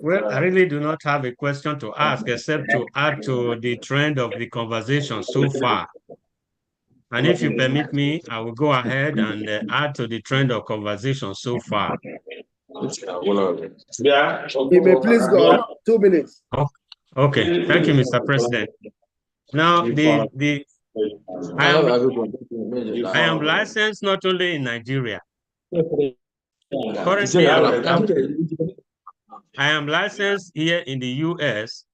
Well, I really do not have a question to ask except to add to the trend of the conversation so far. And if you permit me, I will go ahead and add to the trend of conversation so far. You may please go on. 2 minutes. Oh, okay, thank you, Mr. President. Now, I am licensed not only in Nigeria. Currently, I am licensed here in the US,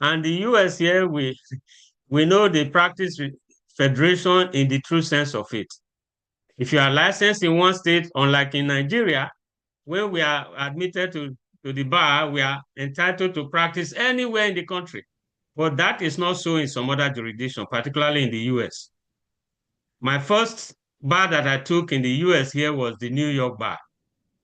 and the US here, we know the practice federation in the true sense of it. If you are licensed in one state, unlike in Nigeria, when we are admitted to the bar, we are entitled to practice anywhere in the country. But that is not so in some other jurisdictions, particularly in the US. My first bar that I took in the US here was the New York bar.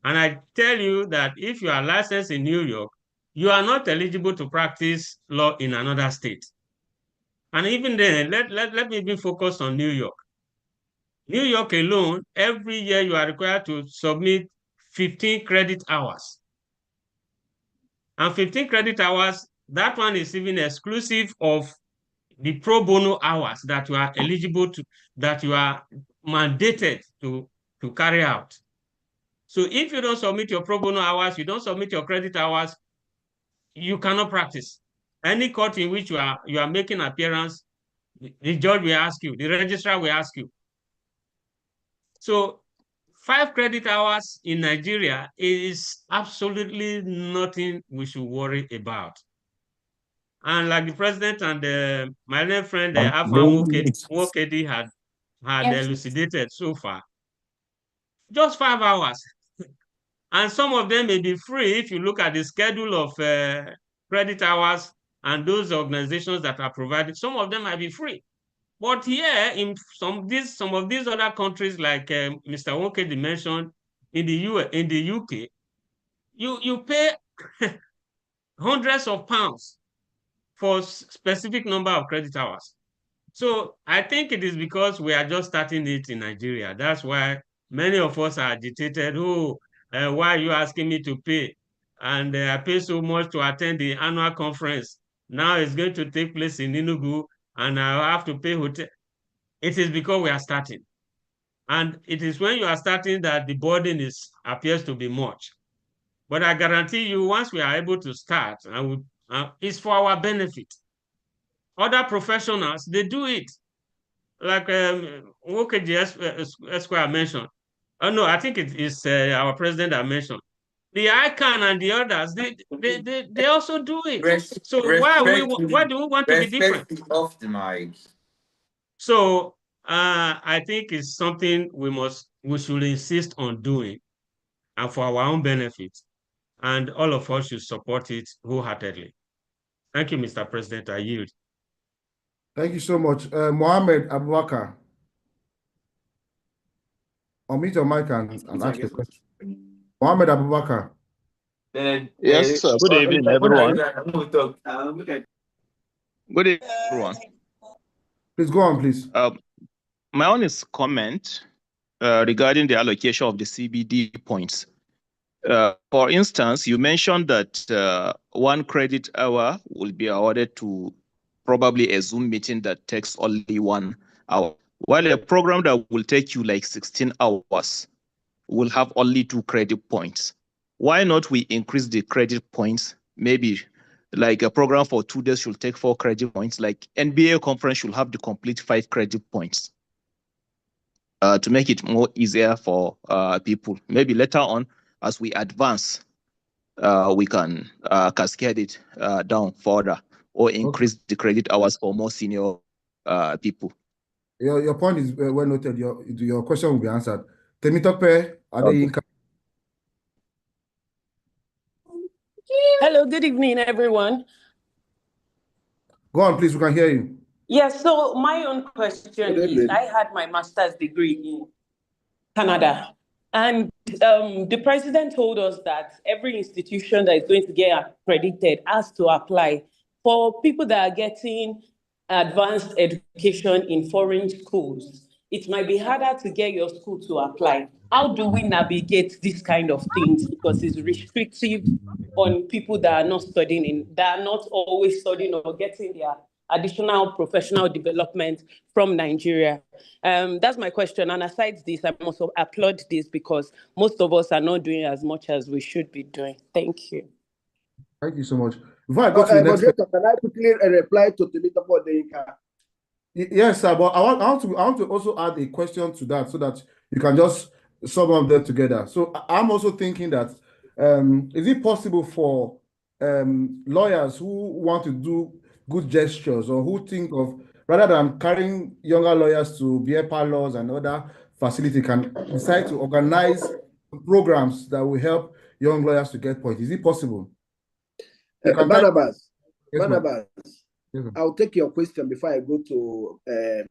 And I tell you that if you are licensed in New York, you are not eligible to practice law in another state. And even then, let me be focused on New York. New York alone, every year you are required to submit 15 credit hours. And 15 credit hours, that one is even exclusive of the pro bono hours that you are eligible to, that you are mandated to carry out. So if you don't submit your pro bono hours, you don't submit your credit hours, you cannot practice. Any court in which you are making appearance, the judge will ask you, the registrar will ask you. So 5 credit hours in Nigeria is absolutely nothing we should worry about. And like the president and my little friend Afan Wokedi had elucidated so far, just 5 hours. And some of them may be free if you look at the schedule of credit hours and those organizations that are provided. Some of them might be free. But here in some of these other countries, like Mr. Wokedi mentioned, in the UK, you pay hundreds of pounds for specific number of credit hours. So I think it is because we are just starting it in Nigeria. That's why many of us are agitated. Oh, why are you asking me to pay? And I pay so much to attend the annual conference. Now it's going to take place in Enugu, and I have to pay hotel. It is because we are starting. And it is when you are starting that the burden appears to be much. But I guarantee you, once we are able to start, it's for our benefit. Other professionals, they do it. Like Wokeji Esquire mentioned. Oh, no, I think it is our president that mentioned. The ICANN and the others, they also do it. So why do we want to be different? Off the mic. So I think it's something we should insist on doing, and for our own benefit. And all of us should support it wholeheartedly. Thank you, Mr. President. I yield. Thank you so much. Mohammed Abubakar. Unmute your mic and ask the question. Mohammed Abubakar. Yes, sir. Good evening, everyone. Good evening, everyone. Please go on, please. My own is comment regarding the allocation of the CBD points. For instance, you mentioned that 1 credit hour will be awarded to probably a Zoom meeting that takes only 1 hour, while a program that will take you like 16 hours will have only 2 credit points. Why not we increase the credit points? Maybe like a program for 2 days should take 4 credit points, like NBA conference should have the complete 5 credit points to make it more easier for people. Maybe later on, as we advance, we can cascade it down further or increase the credit hours for more senior people. Your point is well noted. Your question will be answered. Temitope Adeyinka. Hello, good evening, everyone. Go on, please. We can hear you. Yes, so my own question is, I had my master's degree in Canada, and the president told us that every institution that is going to get accredited has to apply. For people that are getting advanced education in foreign schools, it might be harder to get your school to apply. how do we navigate these kind of things? Because it's restrictive on people that are not studying, that are not always studying or getting their additional professional development from Nigeria. That's my question. And aside this, I must applaud this because most of us are not doing as much as we should be doing. Thank you. Thank you so much. Before I go to the next question, can I quickly reply to Temitope? Yes, sir, but I want to also add a question to that so that you can just sum up them together. So I'm also thinking that is it possible for lawyers who want to do good gestures or who think of, rather than carrying younger lawyers to beer parlors and other facility, can decide to organize programs that will help young lawyers to get points? Is it possible? Barnabas, Yes, Barnabas, yes, I'll take your question before I go to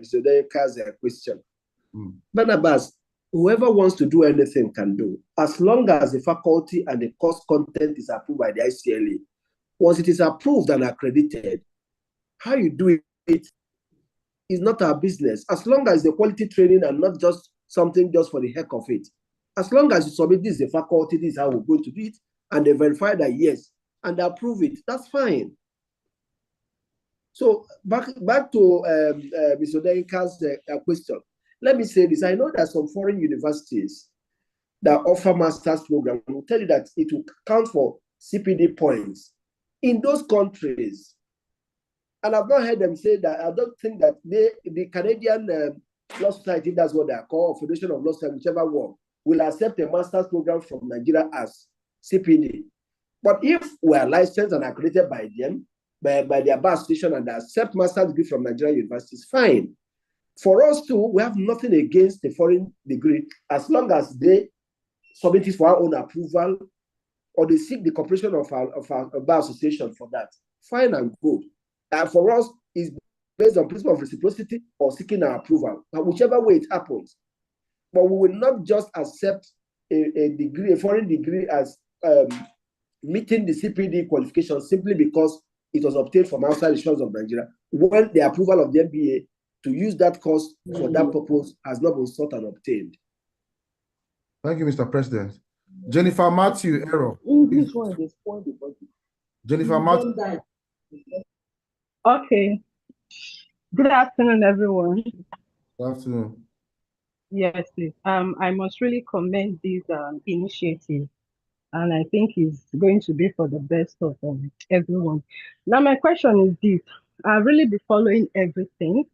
Mr. Deka's question. Barnabas, whoever wants to do anything can do, as long as the faculty and the course content is approved by the ICLE. Once it is approved and accredited, how you do it is not our business. As long as the quality training and not just something just for the heck of it. As long as you submit this, the faculty, this is how we're going to do it, and they verify that yes, and approve it, that's fine. So back to Mr. Denka's question. Let me say this. I know that some foreign universities that offer master's program will tell you that it will count for CPD points in those countries. And I've not heard them say that. I don't think that the Canadian Law Society, that's what they are called, Federation of Law Society, whichever one, will accept a master's program from Nigeria as CPD. But if we are licensed and accredited by them, by their bar association, and accept master's degree from Nigerian universities, fine. For us too, we have nothing against the foreign degree as long as they submit it for our own approval or they seek the cooperation of our bar association for that. Fine and good. For us, it's based on principle of reciprocity or seeking our approval, but whichever way it happens. But we will not just accept a degree, a foreign degree, as meeting the CPD qualification simply because it was obtained from outside the shores of Nigeria, when the approval of the MBA to use that course for that purpose has not been sought and obtained. Thank you, Mr. President. Jennifer Matthew, Error. Jennifer Matthew. Okay. Good afternoon, everyone. Good afternoon. Yes, please. I must really commend this initiative, and I think it's going to be for the best of everyone. Now, my question is this. I'll really be following everything.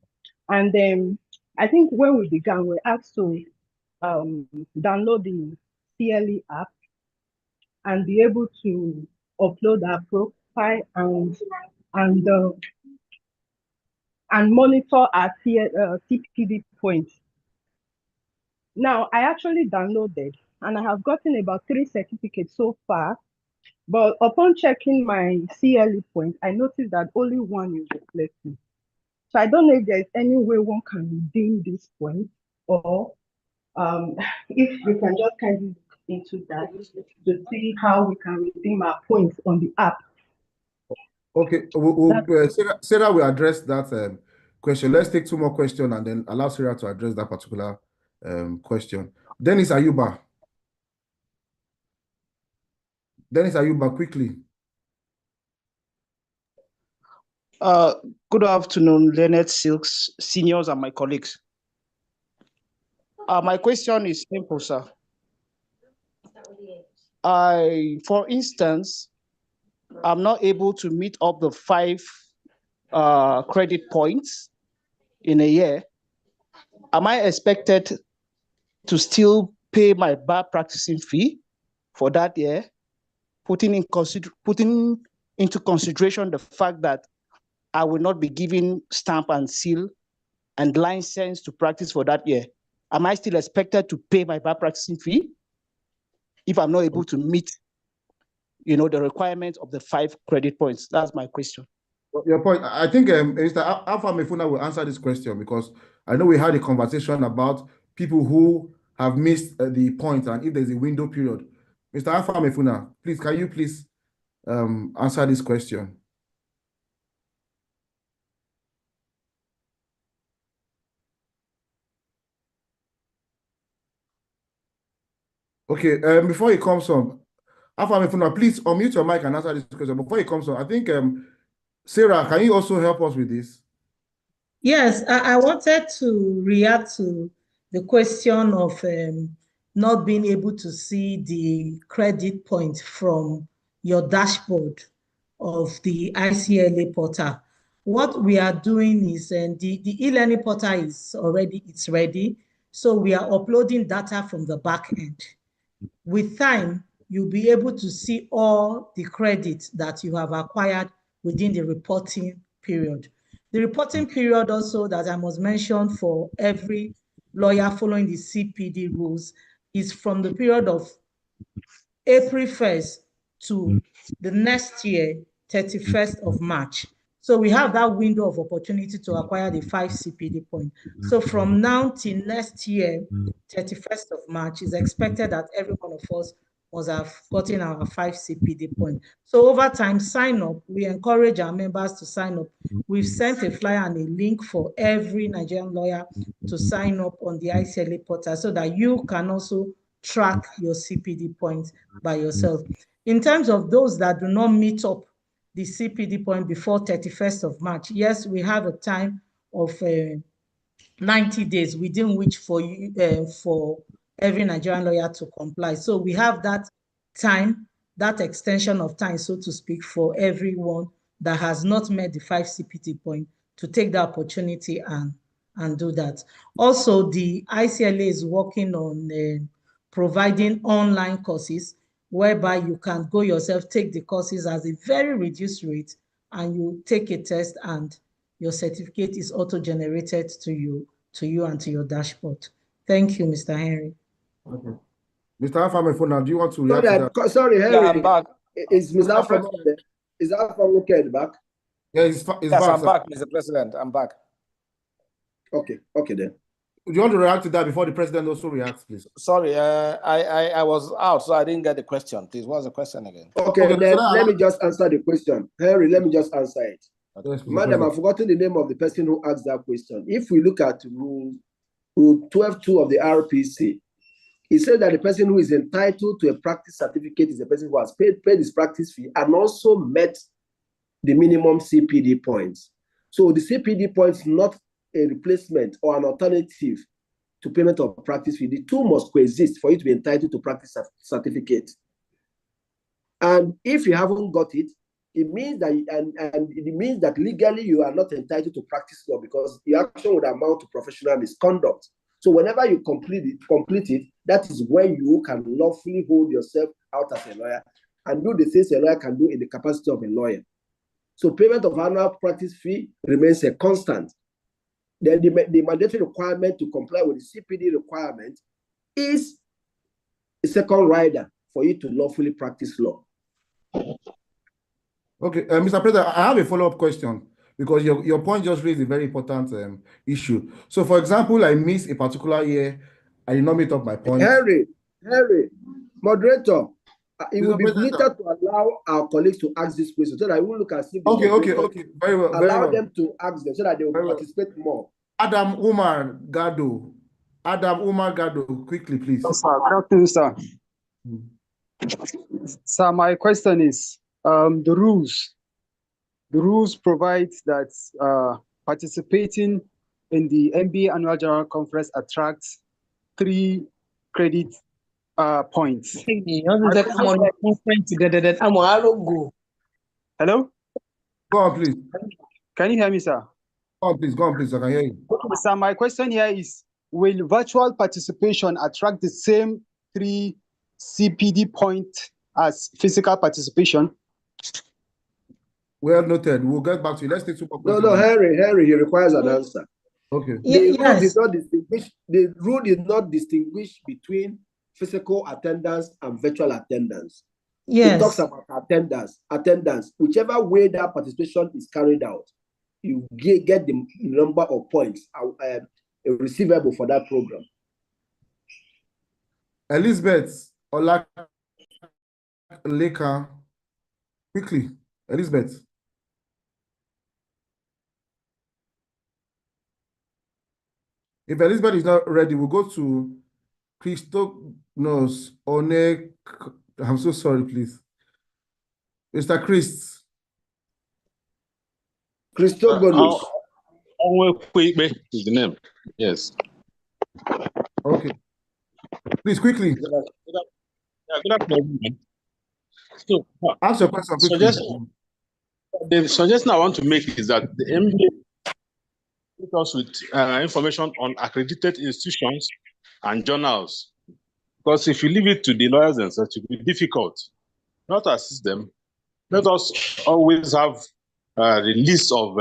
And then I think when we began, we asked to download the CLE app and be able to upload our profile and monitor our CPD points. Now, I actually downloaded and I have gotten about 3 certificates so far, but upon checking my CLE point, I noticed that only 1 is reflecting. So I don't know if there's any way one can redeem this point, or if we can just kind of look into that to see how we can redeem our points on the app. Okay, Sarah will address that question. Let's take 2 more questions and then allow Sarah to address that particular question. Dennis Ayuba. Dennis Ayuba, quickly. Good afternoon, Leonard Silks, seniors, and my colleagues. My question is simple, sir. For instance, I'm not able to meet up the 5 credit points in a year. Am I expected to still pay my bar practicing fee for that year, putting into consideration the fact that I will not be given stamp and seal and license to practice for that year? Am I still expected to pay my bar practicing fee if I'm not able to meet, the requirements of the 5 credit points? That's my question. Your point. I think Mr. Alpha Mefuna will answer this question because I know we had a conversation about people who have missed the point and if there's a window period. Mr. Alpha Mefuna, please, can you please answer this question? Okay, before he comes on, Afamefuna, please unmute your mic and answer this question. Before he comes on, I think Sarah, can you also help us with this? Yes, I wanted to react to the question of not being able to see the credit point from your dashboard of the ICLA portal. What we are doing is the e-learning portal is ready. So we are uploading data from the back end. With time, you'll be able to see all the credits that you have acquired within the reporting period. The reporting period also that I must mention for every lawyer following the CPD rules is from the period of April 1st to the next year, 31st of March. So we have that window of opportunity to acquire the 5 CPD points. So from now till next year, 31st of March, is expected that every one of us must have gotten our 5 CPD points. So over time, sign up. We encourage our members to sign up. We've sent a flyer and a link for every Nigerian lawyer to sign up on the ICLA portal so that you can also track your CPD points by yourself. In terms of those that do not meet up the CPD point before 31st of March, yes, we have a time of 90 days within which for every Nigerian lawyer to comply. So we have that time, that extension of time, so to speak, for everyone that has not met the 5 CPD point to take the opportunity and do that. Also, the ICLA is working on providing online courses whereby you can go yourself, take the courses at a very reduced rate, and you take a test and your certificate is auto-generated to you and to your dashboard. Thank you, Mr. Henry. Okay. Mr. Afamefuna, do you want to react to that? Sorry, Henry. Yeah, I'm back. Is Mr. Afam there? Is Afam okay at the back? Yeah, he's Yes, back. I'm back, Mr. President. I'm back. Okay then. Do you want to react to that before the president also reacts, please? Sorry, I was out, so I didn't get the question. Please, what's the question again? Okay, then let me just answer the question. Henry, let me just answer it. Yes, Madam, I've forgotten the name of the person who asked that question. If we look at rule 12.2 of the RPC, it said that the person who is entitled to a practice certificate is the person who has paid his practice fee and also met the minimum CPD points. So the CPD points not a replacement or an alternative to payment of practice fee. The two must coexist for you to be entitled to practice certificate. And if you haven't got it, it means that it means that legally you are not entitled to practice law because the action would amount to professional misconduct. So whenever you complete it, that is when you can lawfully hold yourself out as a lawyer and do the things a lawyer can do in the capacity of a lawyer. So payment of annual practice fee remains a constant. Then the mandatory requirement to comply with the CPD requirement is a second rider for you to lawfully practice law. Okay, Mr. President, I have a follow-up question because your point just raised a very important issue. So, for example, I missed a particular year, I did not meet up my points. Henry, moderator, it will be better to allow our colleagues to ask this question so that we will look and see. Okay, very well. Allow them to ask them so that they will participate more. Adam Umar Gado, quickly, please. Yes, sir. Good afternoon, sir. Sir, my question is, the rules provide that participating in the MBA Annual General Conference attracts 3 credit points. Hello? Go on, please. Can you hear me, sir? Go on, please. I can hear you. Okay, sir, my question here is, will virtual participation attract the same 3 CPD points as physical participation? Well noted. We'll get back to you. Let's take 2 more questions. No, Henry, he requires an answer. Okay. The rule did not distinguish between physical attendance and virtual attendance. Yes. It talks about attendance. Whichever way that participation is carried out, you get the number of points receivable for that program. Elizabeth Olaka, quickly. Elizabeth. If Elizabeth is not ready, we'll go to No, Onek. I'm so sorry, please. Mr. Chris. Christopoulos. Is the name. Yes. Okay. Please, quickly. Good afternoon. So, ask your question quickly. The suggestion I want to make is that the MBA put us with information on accredited institutions and journals. Because if you leave it to the lawyers themselves, it will be difficult. Not assist them. Let us always have a list of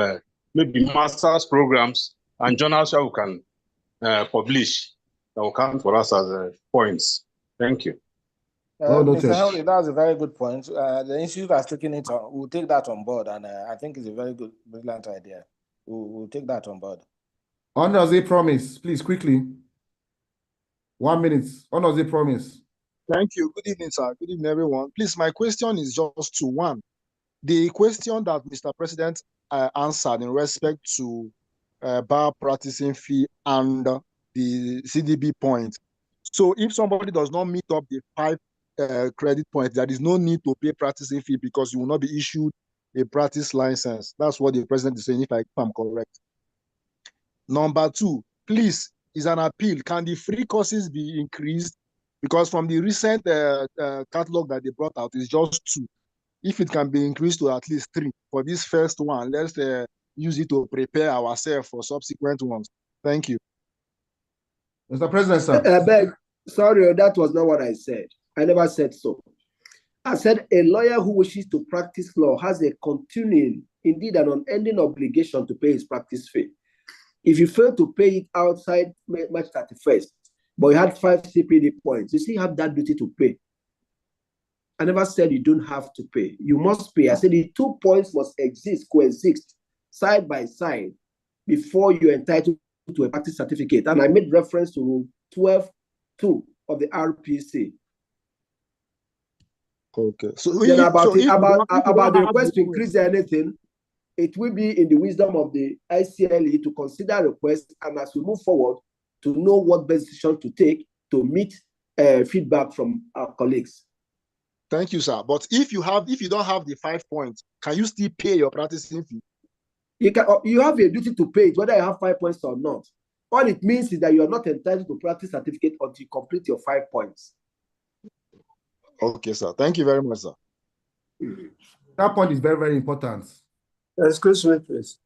maybe master's programs and journals where we can publish that will count for us as points. Thank you. Mr. Henry, that's a very good point. The institute has taken it on. We'll take that on board, and I think it's a very good, brilliant idea. We'll take that on board. Honors a promise, please, quickly. 1 minute. Honors a promise. Thank you. Good evening, sir. Good evening, everyone. Please, my question is just to one. The question that Mr. President answered in respect to bar practicing fee and the CDB point. So if somebody does not meet up the 5 credit points, there is no need to pay practicing fee because you will not be issued a practice license. That's what the president is saying, if I'm correct. Number 2, please, is an appeal. Can the free courses be increased? Because from the recent catalog that they brought out, it's just 2. If it can be increased to at least 3 for this first one, let's use it to prepare ourselves for subsequent ones. Thank you. Mr. President, sir. Sorry, that was not what I said. I never said so. I said a lawyer who wishes to practice law has a continuing, indeed an unending obligation to pay his practice fee. If you fail to pay it outside March 31st, but you had 5 CPD points, you still have that duty to pay. I never said you don't have to pay. You must pay. I said the 2 points must coexist side by side before you're entitled to a practice certificate. And I made reference to Rule 12.2 of the RPC. Okay. So then about the request to increase anything, it will be in the wisdom of the ICLE to consider requests, and as we move forward, to know what best decision to take to meet feedback from our colleagues. Thank you, sir. But if you don't have the 5 points, can you still pay your practicing fee? You have a duty to pay it, whether you have 5 points or not. All it means is that you are not entitled to practice certificate until you complete your 5 points. Okay, sir. Thank you very much, sir. That point is very, very important. Excuse me, please.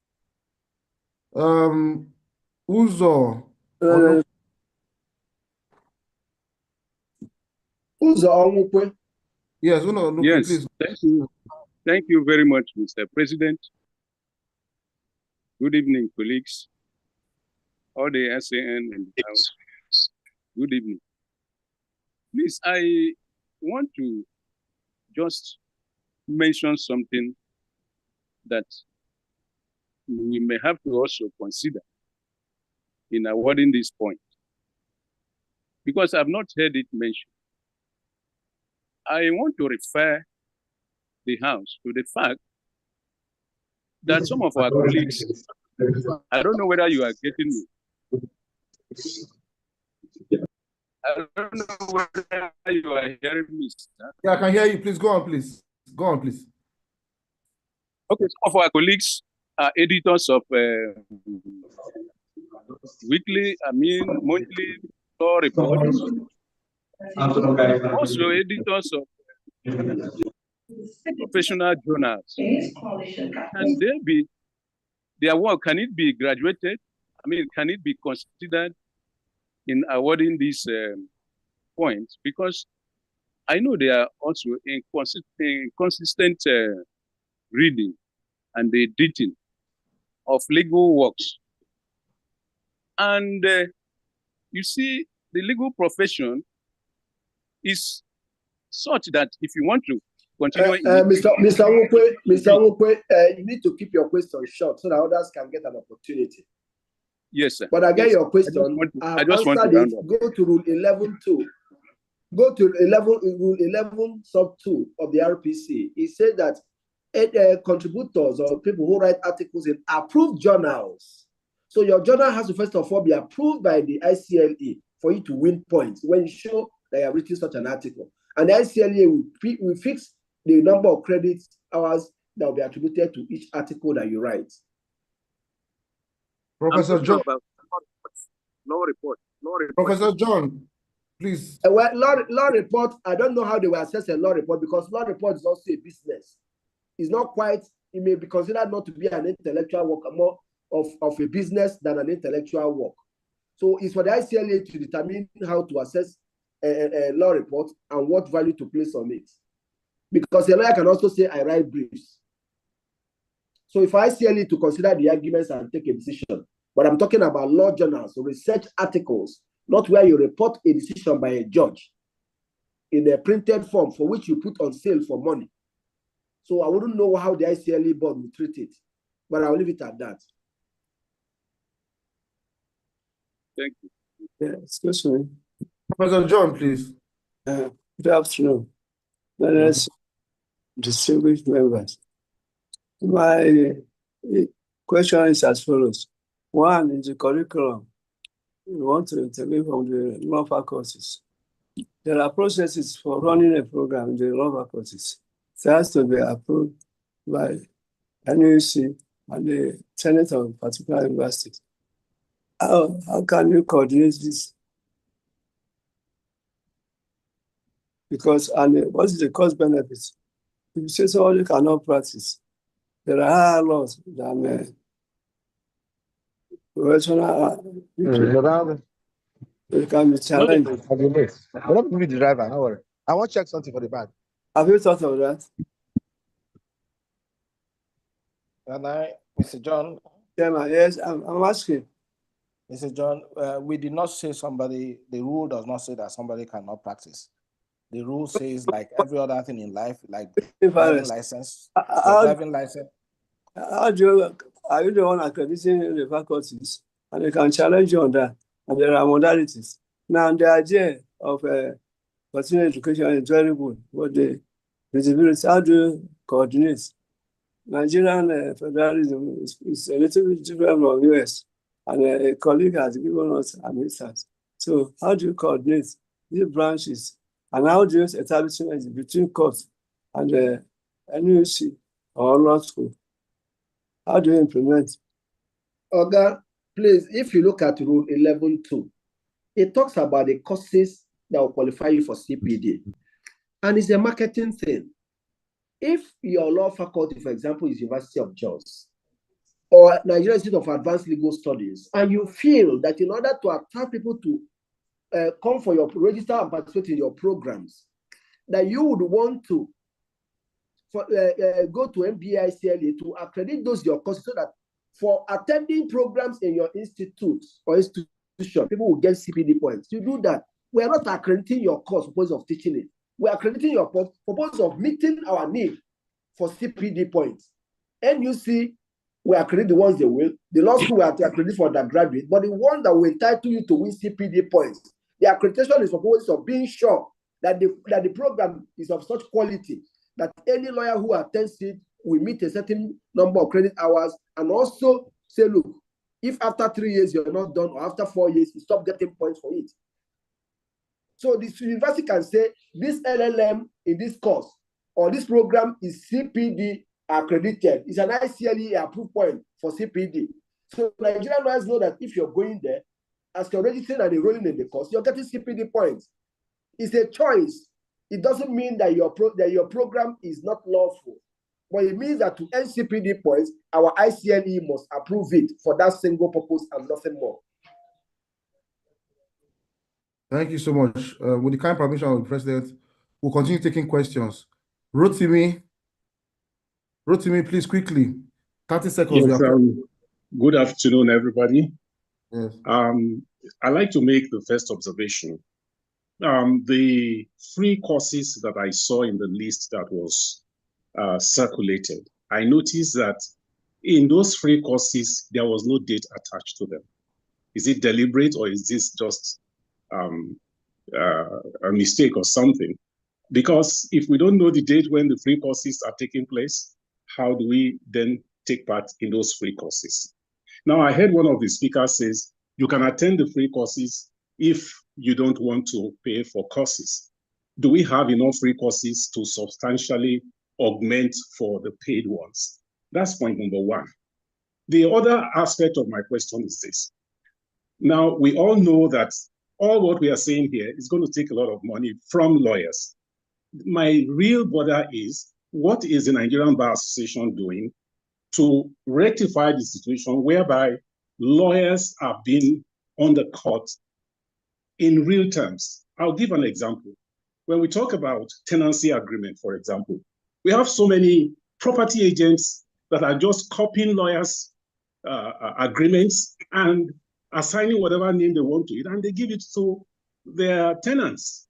Uzo. Uzo. Yes, Uno, yes, please. Thank you. Thank you very much, Mr. President. Good evening, colleagues. All the SAN and the House. Good evening. Please, I want to just mention something that we may have to also consider in awarding this point, because I've not heard it mentioned. I want to refer the House to the fact that some of our colleagues, I don't know whether you are getting me. I don't know whether you are hearing me, sir. Yeah, I can hear you. Please go on, please. Go on, please. Okay, some of our colleagues are editors of weekly, monthly law reports. Also editors of professional journals. Can there be their work? Can it be graduated? Can it be considered in awarding these points? Because I know they are also inconsistent reading and the editing of legal works. And you see, the legal profession is such that if you want to continue... Mr. Nwokwe, you need to keep your question short so that others can get an opportunity. Yes, sir. But I get your question. I just want to go to Rule 11.2. Go to Rule 11 sub 2 of the RPC. It says that contributors or people who write articles in approved journals. So your journal has to first of all be approved by the ICLE for you to win points when you show that you have written such an article. And the CLE will fix the number of credit hours that will be attributed to each article that you write. Professor John. Law report. Professor John, please. Well, law report, I don't know how they will assess a law report, because law report is also a business. It's not quite, it may be considered not to be an intellectual work, more of a business than an intellectual work. So it's for the ICLA to determine how to assess a law report and what value to place on it. Because a lawyer can also say, I write briefs. So if ICLA to consider the arguments and take a decision, but I'm talking about law journals, research articles, not where you report a decision by a judge in a printed form for which you put on sale for money. So I wouldn't know how the ICLA board will treat it, but I'll leave it at that. Thank you. Yeah, excuse me. Professor John, please. Good afternoon. Distinguished members. My question is as follows. One is the curriculum. We want to interview from the law faculties. There are processes for running a program in the law faculties. It has to be approved by NUC and the Senate of particular universities. How can you coordinate this? Because, and what is the cost benefits? If you say somebody cannot practice, there are higher laws than professional people. It can be challenged. I'm not be the driver, no worry. I want to check something for the bag. Have you thought of that? And Mr. John? Chairman, yes, I'm asking. Mr. John, we did not say somebody, the rule does not say that somebody cannot practice. The rule says, like every other thing in life, like driving license, driving license. Are you the one accrediting the faculties? And they can challenge you on that. And there are modalities. Now, the idea of continuing education is very good, but the visibility, how do you coordinate? Nigerian federalism is a little bit different from US, and a colleague has given us an instance. So how do you coordinate these branches, and how do you establish synergy between courts and the NUC or law school? How do you implement? Oga, please, if you look at Rule 11.2, it talks about the courses that will qualify you for CPD. And it's a marketing thing. If your law faculty, for example, is University of Jos or Nigerian Institute of Advanced Legal Studies, and you feel that in order to attract people to come for your register and participate in your programs, that you would want to go to MBA CLE to accredit those your courses, so that for attending programs in your institute or institution, people will get CPD points. You do that. We are not accrediting your course for purpose of teaching it. We are accrediting your course for purpose of meeting our need for CPD points. NUC, we accredit the ones they will. The law school will accredit for undergraduate, but the one that will entitle you to win CPD points, the accreditation is for purpose of being sure that the program is of such quality that any lawyer who attends it will meet a certain number of credit hours, and also say, look, if after 3 years you're not done, or after 4 years, you stop getting points for it. So the university can say, this LLM in this course, or this program is CPD accredited. It's an ICLE approved point for CPD. So Nigerian lawyers know that if you're going there, as you're registering and enrolling in the course, you're getting CPD points. It's a choice. It doesn't mean that your program is not lawful, but it means that to earn CPD points, our ICLE must approve it for that single purpose and nothing more. Thank you so much. With the kind permission of the President, we'll continue taking questions. Rotimi, please quickly. 30 seconds. Yes, good afternoon, everybody. Yes. I'd like to make the first observation. The free courses that I saw in the list that was circulated, I noticed that in those free courses, there was no date attached to them. Is it deliberate, or is this just a mistake or something? Because if we don't know the date when the free courses are taking place, how do we then take part in those free courses? Now, I heard one of the speakers says, you can attend the free courses if you don't want to pay for courses. Do we have enough free courses to substantially augment for the paid ones? That's point number one. The other aspect of my question is this. Now, we all know that all what we are saying here is going to take a lot of money from lawyers. My real bother is, what is the Nigerian Bar Association doing to rectify the situation whereby lawyers are being undercut in real terms? I'll give an example. When we talk about tenancy agreement, for example, we have so many property agents that are just copying lawyers' agreements and assigning whatever name they want to it, and they give it to their tenants.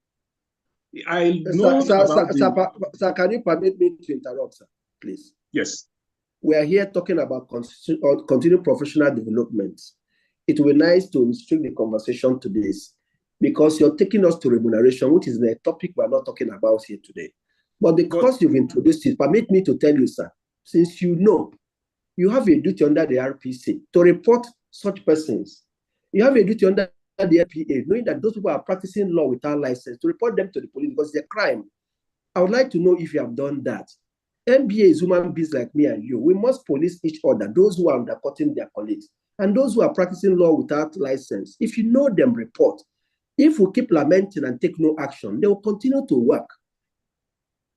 I know Sir, can you permit me to interrupt, sir, please? Yes. We are here talking about continued professional development. It will be nice to restrict the conversation to this, because you're taking us to remuneration, which is the topic we're not talking about here today. But because you've introduced it, permit me to tell you, sir, since you know, you have a duty under the RPC to report such persons. You have a duty under the LPA, knowing that those people are practicing law without license, to report them to the police because it's a crime. I would like to know if you have done that. MBA is human beings like me and you. We must police each other, those who are undercutting their colleagues, and those who are practicing law without license. If you know them, report. If we keep lamenting and take no action, they will continue to work.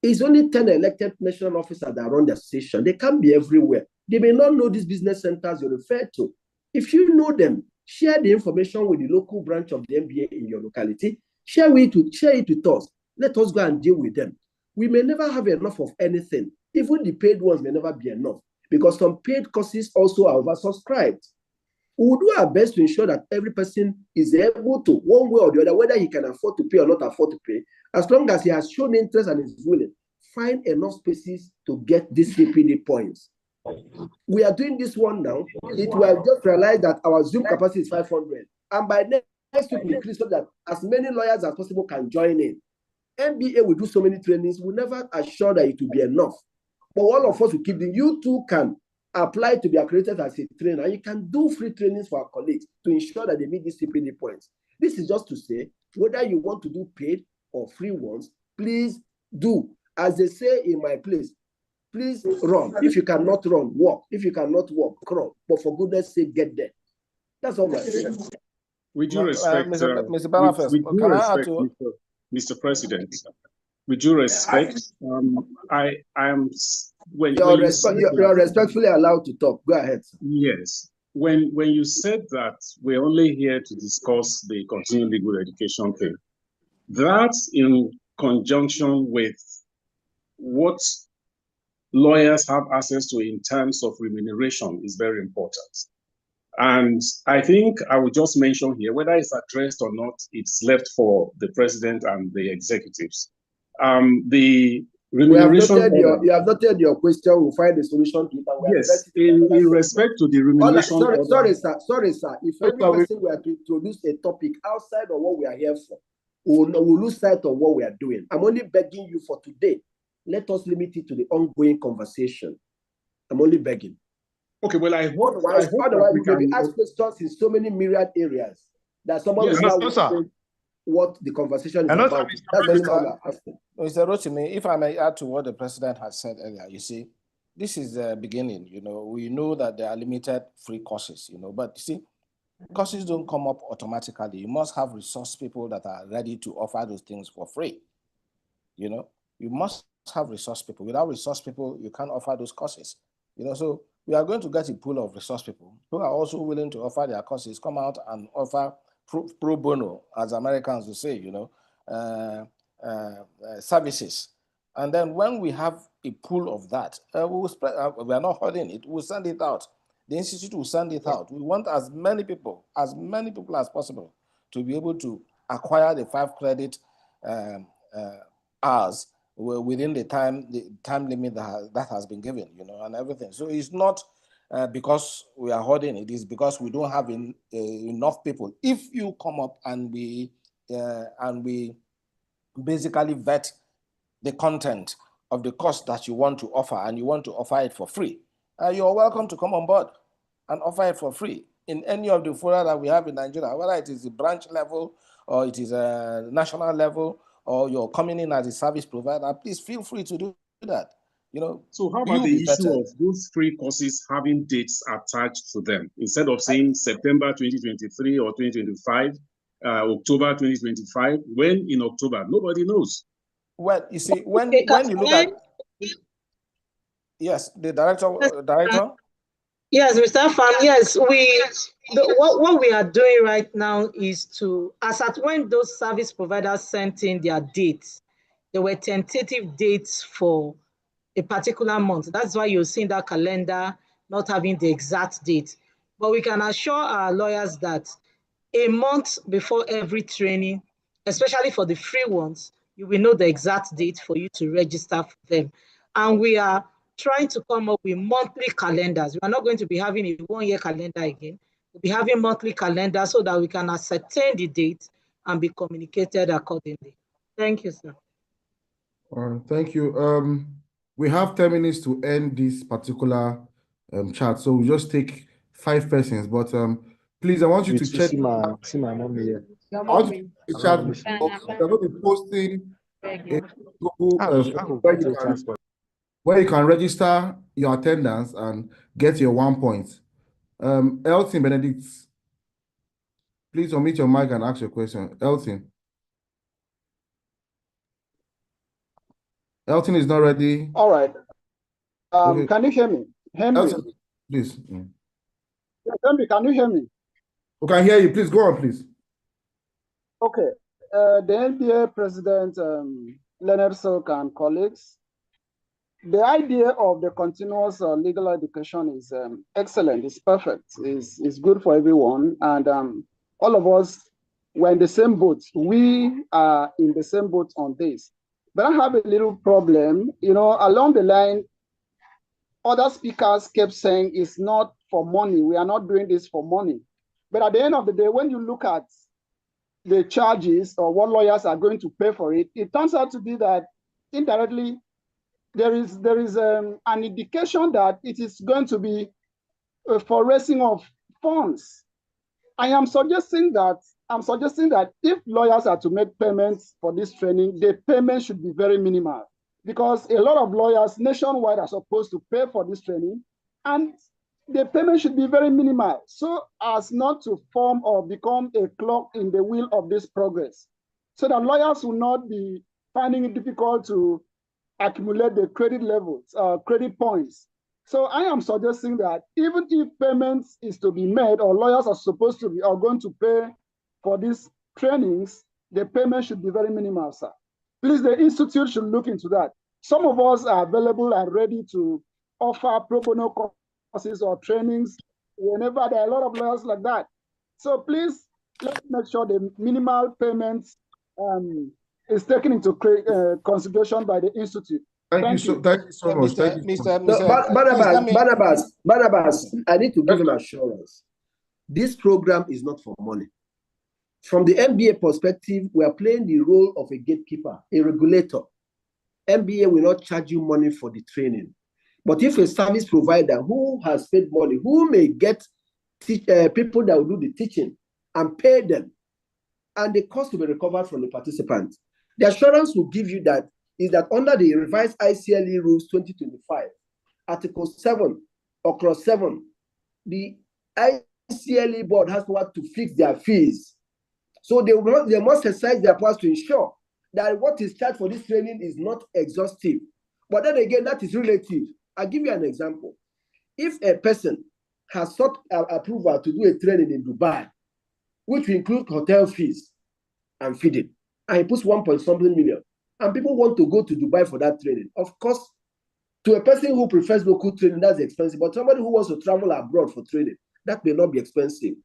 It's only 10 elected national officers that run the association. They can't be everywhere. They may not know these business centers you refer to. If you know them, share the information with the local branch of the MBA in your locality. Share it with us. Let us go and deal with them. We may never have enough of anything. Even the paid ones may never be enough, because some paid courses also are oversubscribed. We will do our best to ensure that every person is able to, one way or the other, whether he can afford to pay or not afford to pay, as long as he has shown interest and is willing, find enough spaces to get these CPD points. We are doing this one now. It will just realize that our Zoom capacity is 500. And by next week, we increase so that as many lawyers as possible can join in. MBA will do so many trainings. We never assure that it will be enough. But all of us will keep them. You too can apply to be accredited as a trainer. And you can do free trainings for our colleagues to ensure that they meet these CPD points. This is just to say, whether you want to do paid or free ones, please do. As they say in my place, please run. If you cannot run, walk. If you cannot walk, crawl. But for goodness sake, get there. That's all my saying. With due respect, Mr. Banafest, Mr. President, with due respect, I am when you're respectfully allowed to talk. Go ahead, sir. Yes. When you said that we're only here to discuss the continuing legal education thing, that's in conjunction with what lawyers have access to in terms of remuneration is very important. And I think I will just mention here, whether it's addressed or not, it's left for the president and the executives. The remuneration. You have noted your question. We'll find a solution to it. Yes, in respect to the remuneration. Sorry, sir. If every person were to introduce a topic outside of what we are here for, we'll lose sight of what we are doing. I'm only begging you for today. Let us limit it to the ongoing conversation. I'm only begging. Okay, well, I hope otherwise we can be asked questions in so many myriad areas that someone will know what the conversation is about. That's all I'm asking. Mr. Rotimi, if I may add to what the president has said earlier, you see, this is the beginning. We know that there are limited free courses, but you see, courses don't come up automatically. You must have resource people that are ready to offer those things for free. You must have resource people. Without resource people, you can't offer those courses. So we are going to get a pool of resource people who are also willing to offer their courses, come out and offer pro bono, as Americans will say, services. And then when we have a pool of that, we will spread. We are not holding it. We'll send it out. The institute will send it out. We want as many people as possible to be able to acquire the 5 credit hours within the time limit that has been given, and everything. So it's not because we are holding it is because we don't have enough people. If you come up and we basically vet the content of the course that you want to offer, and you want to offer it for free, you're welcome to come on board and offer it for free in any of the fora that we have in Nigeria, whether it is the branch level or it is a national level, or you're coming in as a service provider, please feel free to do that. You know, so how about the issue of those free courses having dates attached to them instead of saying September 2023 or 2025, October 2025? When in October, nobody knows. Well, you see, when you look at, yes, the director. Yes, Mr. Pham, yes, what we are doing right now is to, as at when those service providers sent in their dates, there were tentative dates for a particular month. That's why you're seeing that calendar not having the exact date. But we can assure our lawyers that a month before every training, especially for the free ones, you will know the exact date for you to register for them. And we are trying to come up with monthly calendars. We are not going to be having a one-year calendar again. We'll be having monthly calendars so that we can ascertain the date and be communicated accordingly. Thank you, sir. Thank you. We have 10 minutes to end this particular chat, so we'll just take 5 persons. But please, I want you to check. See my mommy here. I want you to chat. We're going to be posting a Google where you can register your attendance and get your 1 point. Elton Benedict, please unmute your mic and ask your question. Elton is not ready. All right. Okay. Can you hear me? Henry. Elton, please. Henry, can you hear me? We can hear you. Please go on, please. Okay. The NBA president, Leonard Silk and colleagues, the idea of the continuous legal education is excellent. It's perfect. It's good for everyone. And all of us, we're in the same boat. We are in the same boat on this. But I have a little problem. You know, along the line, other speakers kept saying it's not for money. We are not doing this for money. But at the end of the day, when you look at the charges or what lawyers are going to pay for it, it turns out to be that indirectly, there is an indication that it is going to be for raising of funds. I'm suggesting that if lawyers are to make payments for this training, the payment should be very minimal, because a lot of lawyers nationwide are supposed to pay for this training, and the payment should be very minimal, so as not to form or become a clog in the wheel of this progress, so that lawyers will not be finding it difficult to accumulate the credit levels, credit points. So I am suggesting that even if payments is to be made, or lawyers are going to pay for these trainings, the payment should be very minimal, sir. Please, the institute should look into that. Some of us are available and ready to offer pro bono courses or trainings whenever there are a lot of lawyers like that. So please, let's make sure the minimal payments is taken into consideration by the institute. Thank you so much. Barnabas, I need to give him assurance. This program is not for money. From the MBA perspective, we are playing the role of a gatekeeper, a regulator. MBA will not charge you money for the training. But if a service provider who has paid money, who may get people that will do the teaching and pay them, and the cost will be recovered from the participants, the assurance will give you that is that under the revised ICLE rules 2025, Article 7 or Clause 7, the ICLE board has to fix their fees. So they must exercise their powers to ensure that what is charged for this training is not exhaustive. But then again, that is relative. I'll give you an example. If a person has sought approval to do a training in Dubai, which will include hotel fees and feeding, and he puts 1.something million, and people want to go to Dubai for that training, of course, to a person who prefers local training, that's expensive. But somebody who wants to travel abroad for training, that may not be expensive.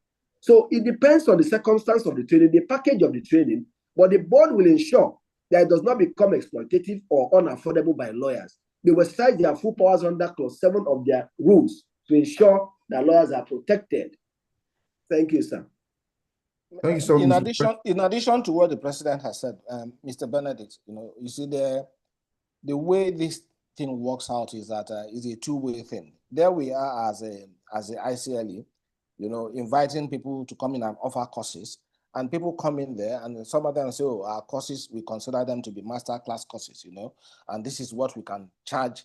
So it depends on the circumstance of the training, the package of the training, but the board will ensure that it does not become exploitative or unaffordable by lawyers. They will exercise their full powers under Clause 7 of their rules to ensure that lawyers are protected. Thank you, sir. Thank you so much. In addition to what the president has said, Mr. Benedict, you see the way this thing works out is that it's a two-way thing. There we are as a ICLE, inviting people to come in and offer courses. And people come in there, and some of them say, oh, our courses, we consider them to be master class courses, and this is what we can charge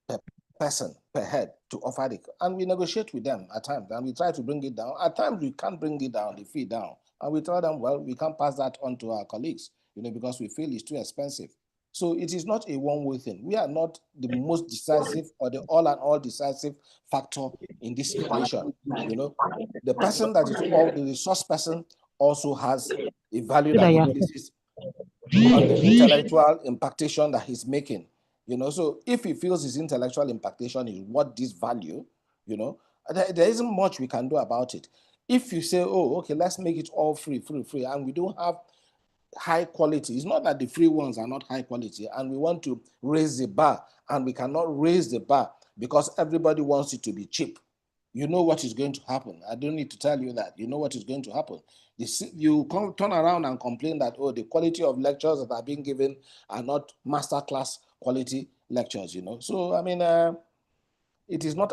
per person, per head, to offer it. And we negotiate with them at times, and we try to bring it down. At times, we can't bring it down, the fee down. And we tell them, well, we can't pass that on to our colleagues, because we feel it's too expensive. So it is not a one-way thing. We are not the most decisive or the all-and-all decisive factor in this equation. The person that is the resource person also has a value that he places on the intellectual impactation that he's making. So if he feels his intellectual impactation is what this value, there isn't much we can do about it. If you say, oh, okay, let's make it all free, and we don't have high quality. It's not that the free ones are not high quality, and we want to raise the bar, and we cannot raise the bar because everybody wants it to be cheap. You know what is going to happen. I don't need to tell you that. You know what is going to happen. You turn around and complain that, oh, the quality of lectures that are being given are not masterclass quality lectures, So, I mean, it is not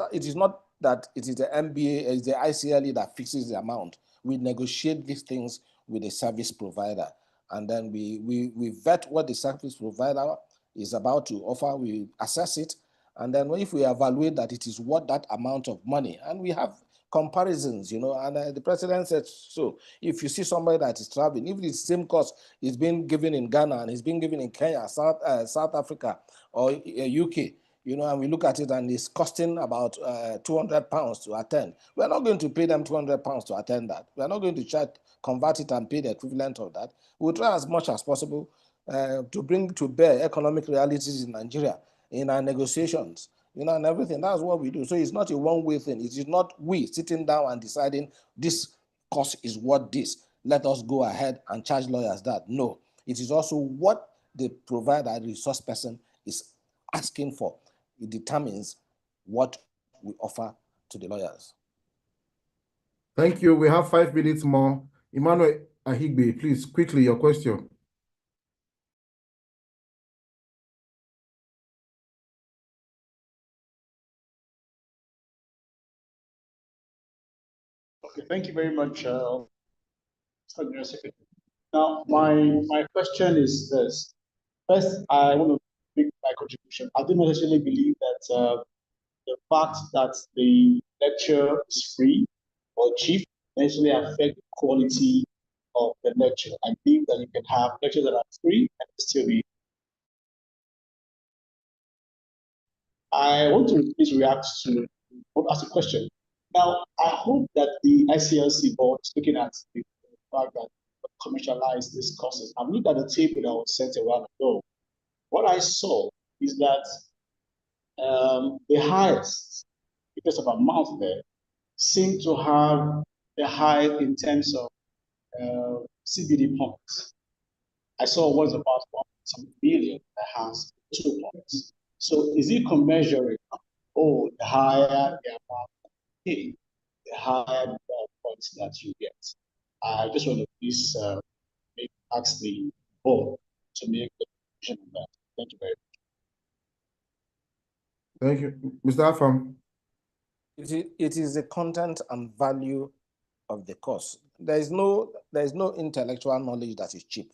that it is the MBA, it's the ICLE that fixes the amount. We negotiate these things with the service provider, and then we vet what the service provider is about to offer, we assess it, and then if we evaluate that it is worth that amount of money, and we have comparisons, and the president said, so if you see somebody that is traveling, if the same course is being given in Ghana and is being given in Kenya, South Africa, or UK, and we look at it and it's costing about £200 to attend. We're not going to pay them £200 to attend that. We're not going to convert it and pay the equivalent of that. We'll try as much as possible to bring to bear economic realities in Nigeria in our negotiations, and everything. That's what we do. So it's not a one-way thing. It is not we sitting down and deciding this cost is what this. Let us go ahead and charge lawyers that. No, it is also what the provider, the resource person, is asking for. It determines what we offer to the lawyers. Thank you. We have 5 minutes more. Emmanuel Ahigbe, please, quickly, your question. Okay, thank you very much, Now, my question is this. First, I want to make my contribution. I don't necessarily believe that the fact that the lecture is free or cheap necessarily affect the quality of the lecture. I believe that you can have lectures that are free and still be. I want to please react to or ask a question. Now, I hope that the ICLC board is looking at the fact that commercialize these courses. I've looked at the table that was sent around ago. What I saw is that the highest, because of amount there, seem to have the high in terms of CPD points. I saw one about some billion that has 2 points. So is it commensurate? Oh, the higher the amount paid, the higher the points that you get. I just want to please ask the board to make the decision on that. Thank you very much. Thank you. Mr. Afam. It is the content and value of the course. There is no intellectual knowledge that is cheap.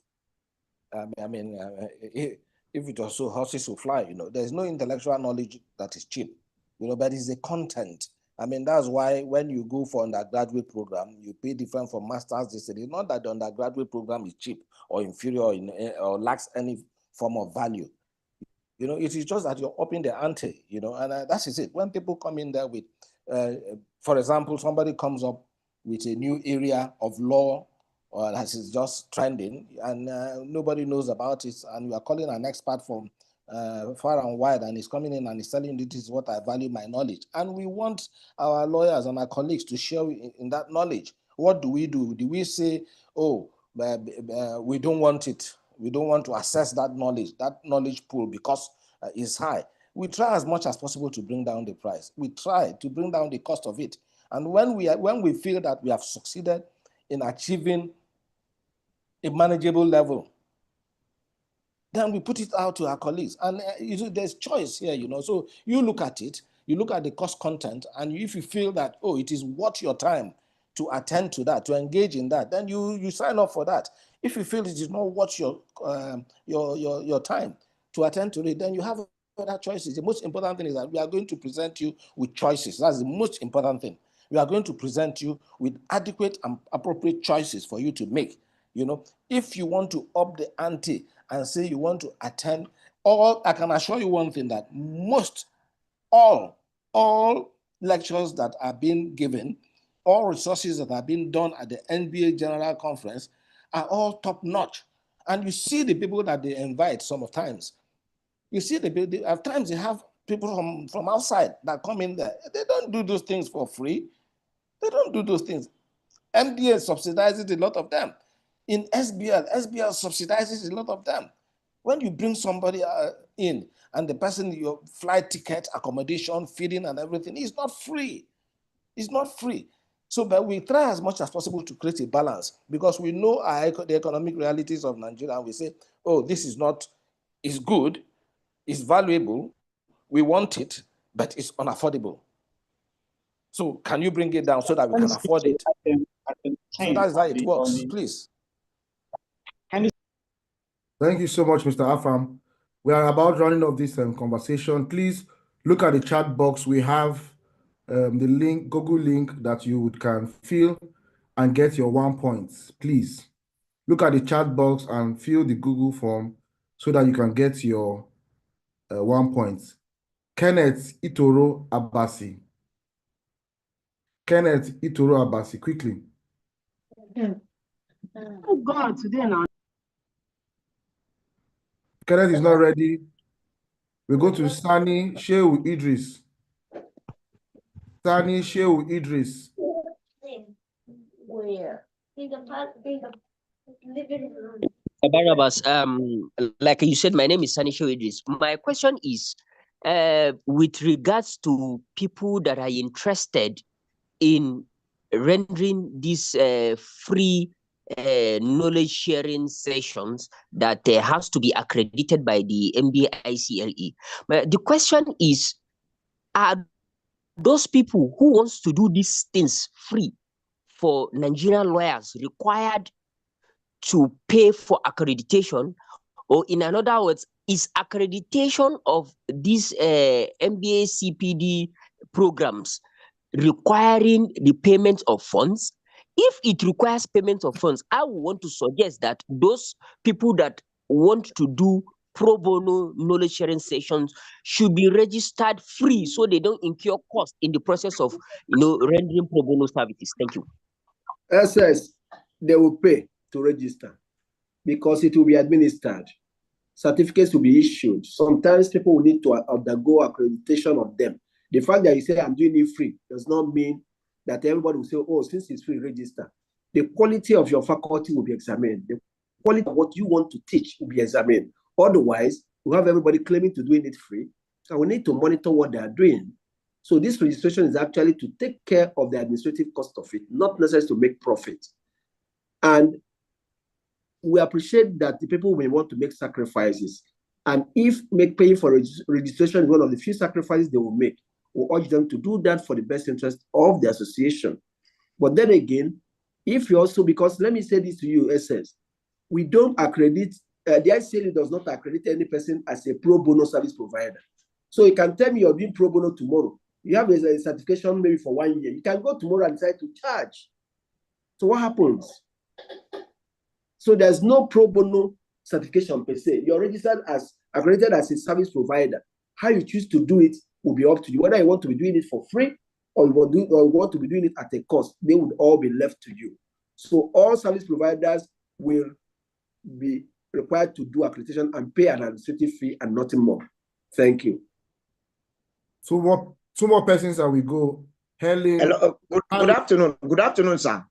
If it was so, horses will fly. There is no intellectual knowledge that is cheap. But it's the content. That's why when you go for undergraduate program, you pay different from masters. It's not that the undergraduate program is cheap or inferior or lacks any form of value. It is just that you're upping the ante. And that is it. When people come in there with, for example, somebody comes up with a new area of law or that is just trending and nobody knows about it, and we are calling an expert from far and wide, and he's coming in and he's telling you this is what I value my knowledge. And we want our lawyers and our colleagues to share in that knowledge. What do we do? Do we say, oh, we don't want it? We don't want to assess that knowledge pool because it's high. We try as much as possible to bring down the price. We try to bring down the cost of it. And when we feel that we have succeeded in achieving a manageable level, then we put it out to our colleagues. And there's choice here, So you look at it, you look at the cost content, and if you feel that, oh, it is worth your time to attend to that, to engage in that, then you sign up for that. If you feel it is not worth your time to attend to it, then you have other choices. The most important thing is that we are going to present you with choices. That's the most important thing. We are going to present you with adequate and appropriate choices for you to make. You know, if you want to up the ante and say you want to attend, I can assure you one thing, that all lectures that are being given, all resources that are being done at the NBA General Conference are all top notch. And you see the people that they invite sometimes. You see at times they have people from outside that come in there. They don't do those things for free. They don't do those things. MDA subsidizes a lot of them. In SBL subsidizes a lot of them. When you bring somebody in and the person, your flight ticket, accommodation, feeding and everything, is not free. It's not free. So, but we try as much as possible to create a balance, because we know the economic realities of Nigeria, and we say, oh, this is good, it's valuable, we want it, but it's unaffordable. So can you bring it down so that we can afford it? So that's how it works, please. Thank you so much, Mr. Afam. We are about running off this conversation. Please look at the chat box. We have the link, Google link, that you can fill and get your 1 point. Please look at the chat box and fill the Google form so that you can get your 1 point. Kenneth Itoro Abasi. Kenneth Itoro Abasi, quickly. Oh God, today now. Kenneth is not ready. We go to Sani Shehu Idris. Sani Shehu Idris. Barnabas, like you said, my name is Sani Shehu Idris. My question is, with regards to people that are interested in rendering these free knowledge sharing sessions that has to be accredited by the MBA CLE. But the question is, are those people who wants to do these things free for Nigerian lawyers required to pay for accreditation? Or in other words, is accreditation of these MBA CPD programs requiring the payment of funds? If it requires payment of funds, I would want to suggest that those people that want to do pro bono knowledge sharing sessions should be registered free, so they don't incur cost in the process of rendering pro bono services. Thank you. SS, they will pay to register because it will be administered. Certificates will be issued. Sometimes people will need to undergo accreditation of them. The fact that you say I'm doing it free does not mean that everybody will say, oh, since it's free, register. The quality of your faculty will be examined. The quality of what you want to teach will be examined. Otherwise, we have everybody claiming to doing it free, and we need to monitor what they are doing. So this registration is actually to take care of the administrative cost of it, not necessarily to make profit. And we appreciate that the people may want to make sacrifices. And if paying for registration is one of the few sacrifices they will make, we urge them to do that for the best interest of the association. But then again, if you also, because let me say this to you, SS, we don't accredit, the ICLE does not accredit any person as a pro bono service provider. So you can tell me you're doing pro bono tomorrow. You have a certification maybe for 1 year. You can go tomorrow and decide to charge. So what happens? So there's no pro bono certification per se. You're registered as accredited as a service provider. How you choose to do it will be up to you. Whether you want to be doing it for free or you want to be doing it at a cost, they would all be left to you. So all service providers will be required to do accreditation and pay an administrative fee and nothing more. Thank you. So two more persons and we go. Helen. Hello. Good afternoon. Good afternoon, sir.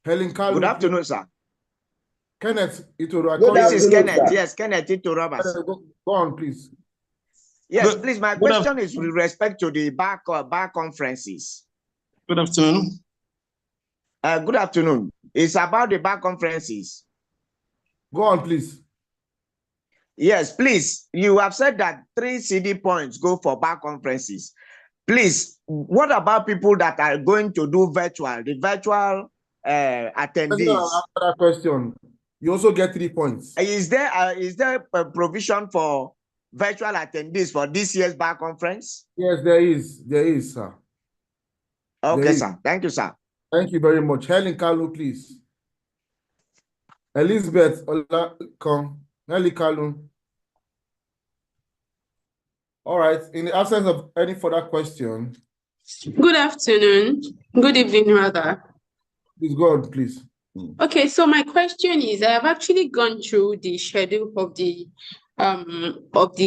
Helen Kalu. Good afternoon, sir. Kenneth Itoro. This is Kenneth. Yes, Kenneth Itoro. Go on, please. Yes, please. My question is with respect to the bar conferences. Good afternoon. Good afternoon. It's about the bar conferences. Go on, please. Yes, please. You have said that 3 CD points go for bar conferences. Please, what about people that are going to do virtual, the virtual attendees? After that question, you also get 3 points. Is there a provision for virtual attendees for this year's bar conference? Yes, there is. There is, sir. Okay, sir. Thank you, sir. Thank you very much. Helen Kalu, please. Elizabeth Olakon. Helen Kalu. All right. In the absence of any further question. Good afternoon. Good evening, rather. Please go on, please. Okay, so my question is, I have actually gone through the schedule of the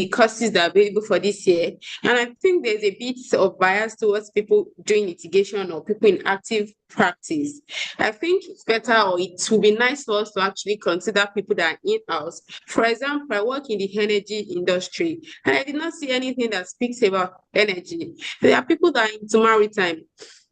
courses that are available for this year, and I think there's a bit of bias towards people doing litigation or people in active practice. I think it's better, or it would be nice for us to actually consider people that are in-house. For example, I work in the energy industry, and I did not see anything that speaks about energy. There are people that are into maritime.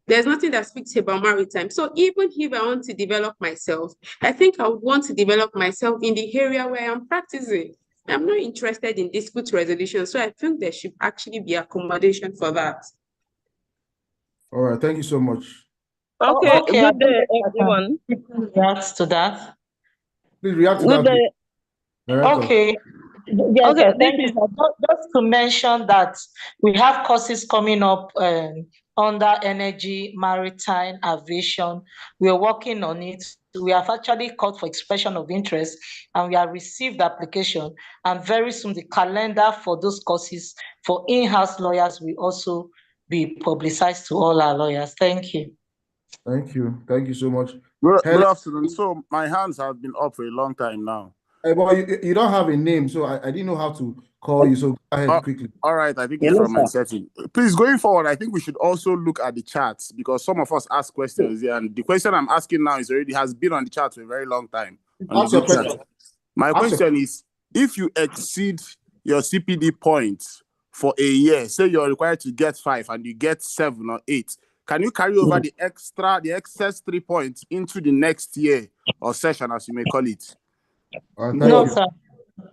There's nothing that speaks about maritime. So even if I want to develop myself, I think I would want to develop myself in the area where I'm practicing. I'm not interested in dispute resolution. So I think there should actually be accommodation for that. All right. Thank you so much. Okay, good day, everyone. React to that. Please react to Good that. day. Okay. Yes, Okay, thank you. Just to mention that we have courses coming up under energy, maritime, aviation. We are working on it. We have actually called for expression of interest, and we have received the application. And very soon, the calendar for those courses for in-house lawyers will also be publicized to all our lawyers. Thank you. Thank you. Thank you so much. Good afternoon. So my hands have been up for a long time now. Well, you don't have a name, so I didn't know how to call you. So go ahead quickly. All right, I think it's from my setting. Please, going forward, I think we should also look at the charts, because some of us ask questions, and the question I'm asking now has been on the chart for a very long time. My question is, if you exceed your CPD points for a year, say you're required to get 5 and you get 7 or 8, can you carry over the excess 3 points into the next year or session, as you may call it? No, sir.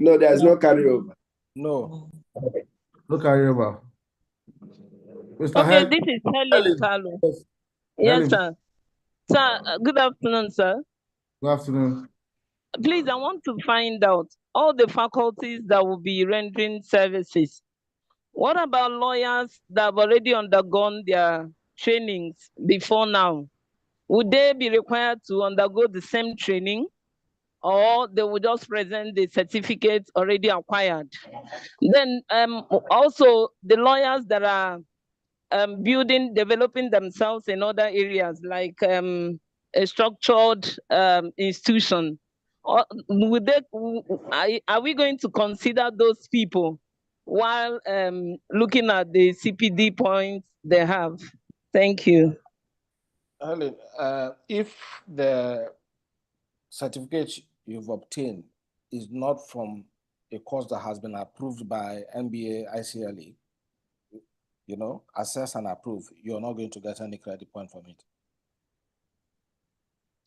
No, there's no carryover. No. No carryover. Okay, this is Helen Kalu. Yes, sir. Sir, good afternoon, sir. Good afternoon. Please, I want to find out all the faculties that will be rendering services. What about lawyers that have already undergone their trainings before now? Would they be required to undergo the same training, or they will just present the certificate already acquired? Then also the lawyers that are developing themselves in other areas, like a structured institution. Are we going to consider those people while looking at the CPD points they have? Thank you. Helen, if the certificate you've obtained is not from a course that has been approved by NBA ICLE, assess and approve, you're not going to get any credit point from it.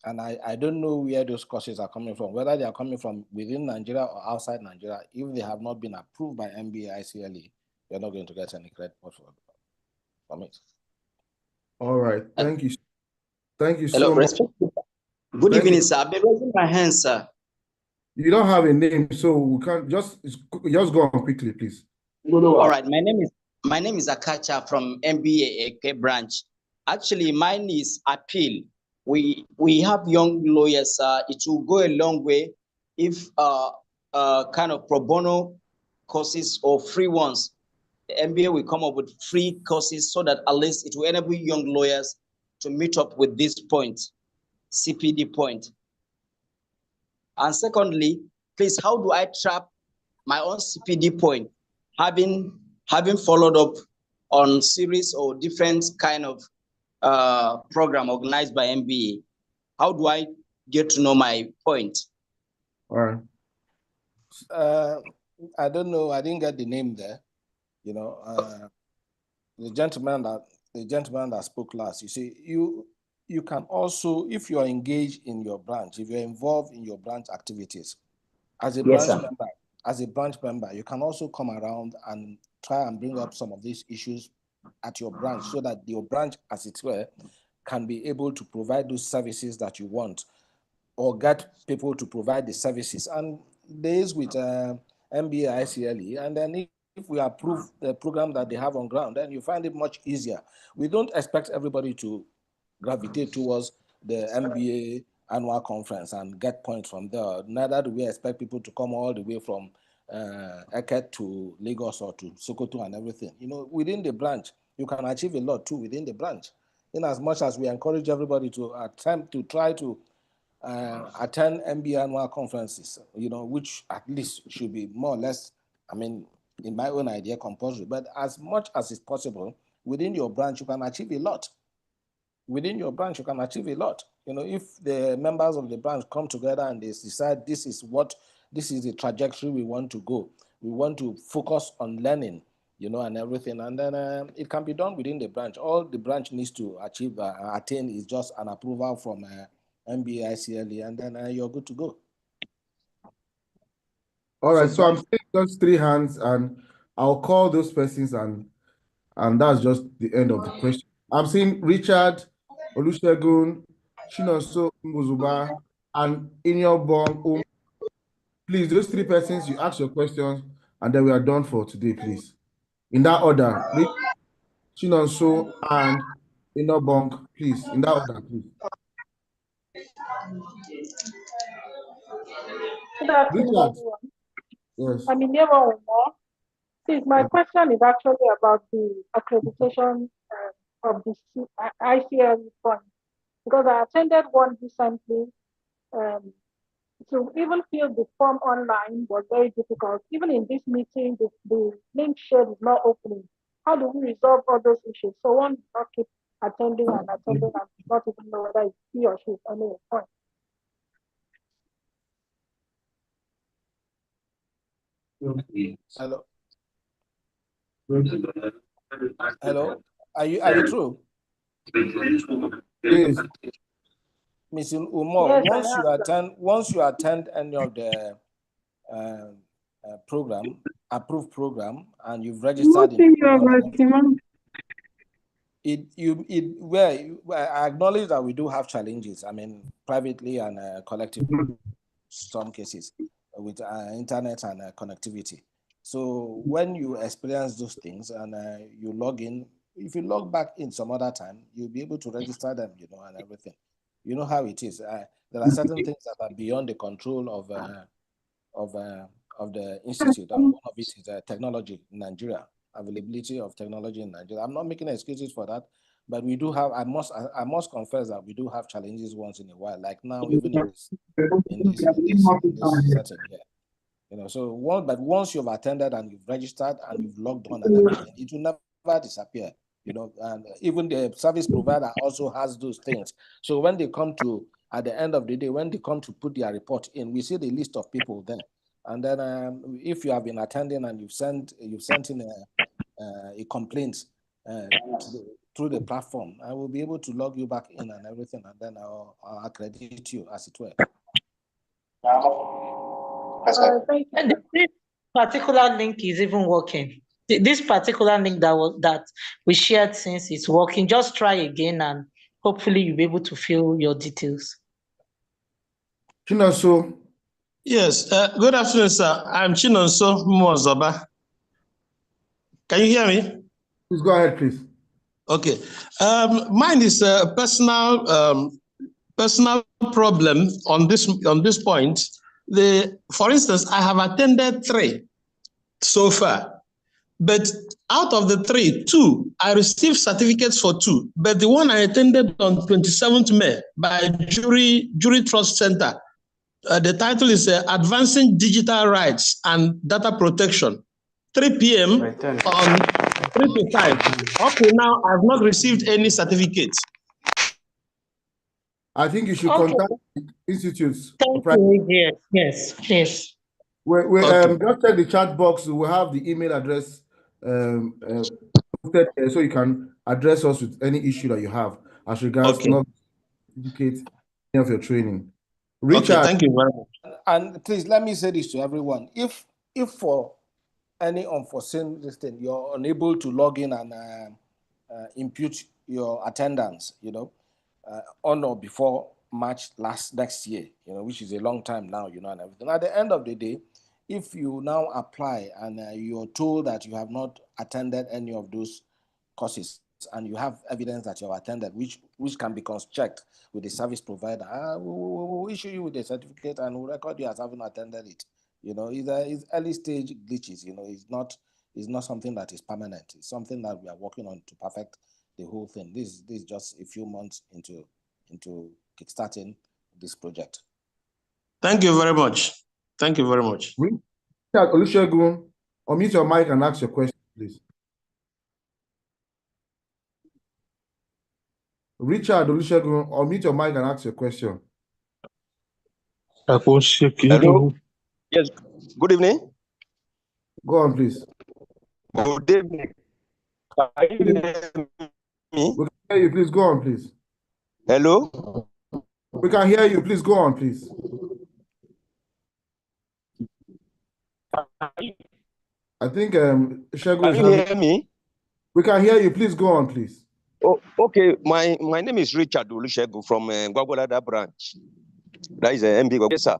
And I don't know where those courses are coming from, whether they are coming from within Nigeria or outside Nigeria. If they have not been approved by NBA ICLE, you're not going to get any credit point from it. All right. Thank you. Thank you Hello, so much. Good evening, sir. I've been raising my hand, sir. You don't have a name, so we can't just go on quickly, please. All right. My name is Akacha from MBA AK branch. Actually, mine is appeal. We have young lawyers. It will go a long way if kind of pro bono courses or free ones. The MBA will come up with free courses so that at least it will enable young lawyers to meet up with this point, CPD point. And secondly, please, how do I trap my own CPD point, having followed up on series or different kind of program organized by MBA? How do I get to know my point? All right. I don't know. I didn't get the name there. The gentleman that spoke last. You see, you can also, if you are engaged in your branch, if you're involved in your branch activities, as a branch member, you can also come around and try and bring up some of these issues at your branch so that your branch, as it were, can be able to provide those services that you want or get people to provide the services. And there is with MBA, ICLE, and then if we approve the program that they have on ground, then you find it much easier. We don't expect everybody to gravitate towards the MBA annual conference and get points from there. Neither do we expect people to come all the way from Eket to Lagos or to Sokoto and everything. You know, within the branch, you can achieve a lot too within the branch. In as much as we encourage everybody to attempt to try to attend MBA annual conferences, you know, which at least should be more or less, I mean, in my own idea, compulsory. But as much as is possible, within your branch, you can achieve a lot. Within your branch, you can achieve a lot. You know, if the members of the branch come together and they decide this is the trajectory we want to go. We want to focus on learning, you know, and everything. And then it can be done within the branch. All the branch needs to attain is just an approval from MBA, ICLE, and then you're good to go. All right, so I'm seeing just 3 hands, and I'll call those persons, and that's just the end of the question. I'm seeing Richard, Olusegun, Chinonso Mbuzuba, and Inyobong. Please, those 3 persons, you ask your questions, and then we are done for today, please. In that order, Chinonso and Inyobong, please, in that order, please. Good afternoon, Richard. everyone. Yes. I'm in Please, my question is actually about the accreditation of the ICLE point, because I attended one recently. To even fill the form online was very difficult. Even in this meeting, the link shared is not opening. How do we resolve all those issues? So one does not keep attending and not even know whether he or she is on a point. Hello. Hello. Are you through? Yes. Ms. Umo, Yes, once you attend any of the approved program, and you've registered I acknowledge that we do have challenges. I mean, privately and collectively, some cases with internet and connectivity. So when you experience those things and you log in, if you log back in some other time, you'll be able to register them, you know, and everything. You know how it is. There are certain things that are beyond the control of the institute, and one of it is technology in Nigeria, availability of technology in Nigeria. I'm not making excuses for that, but we do have. I must confess that we do have challenges once in a while. Like now, even in this setting here, you know. So once you've attended and you've registered and you've logged on and everything, it will never disappear. You know, and even the service provider also has those things. So when they come to, at the end of the day, when they come to put their report in, we see the list of people there. And then if you have been attending and you've sent in a complaint through the platform, I will be able to log you back in and everything, and then I'll accredit you, as it were. And this particular link is even working. This particular link that we shared since it's working, just try again and hopefully you'll be able to fill your details. Chinonso. Yes, good afternoon, sir. I'm Chinonso Mozoba. Can you hear me? Please go ahead, please. Okay. Mine is a personal problem on this point. For instance, I have attended 3 so far. But out of the 3, 2, I received certificates for 2. But the one I attended on 27th May by Jury Trust Center, the title is Advancing Digital Rights and Data Protection, 3 p.m. on 3 to 5. Up to now, I have not received any certificates. I think you should contact institutes. Thank you. Yes. We just check the chat box. We have the email address so you can address us with any issue that you have as regards not certificate any of your training. Richard, okay, thank you very much. And please let me say this to everyone: if for any unforeseen thing you're unable to log in and impute your attendance, on or before March next year, which is a long time now, and everything. At the end of the day, if you now apply and you're told that you have not attended any of those courses and you have evidence that you have attended, which can be cross-checked with the service provider, we'll issue you with a certificate and we'll record you as having attended it. It's early stage glitches. It's not something that is permanent. It's something that we are working on to perfect the whole thing. This is just a few months into kickstarting this project. Thank you very much. Thank you very much. Richard Olusegun, unmute your mic and ask your question, please. Richard Olusegun, unmute your mic and ask your question. Hello. Yes. Good evening. Go on, please. Good evening. Can you hear me? We can hear you. Please go on, please. Hello. We can hear you. Please go on, please. I think Shegu Can you hear me? We can hear you. Please go on, please. Oh, okay. My name is Richard Olusegun from Gwagwalada branch. That is MB. Yes, sir.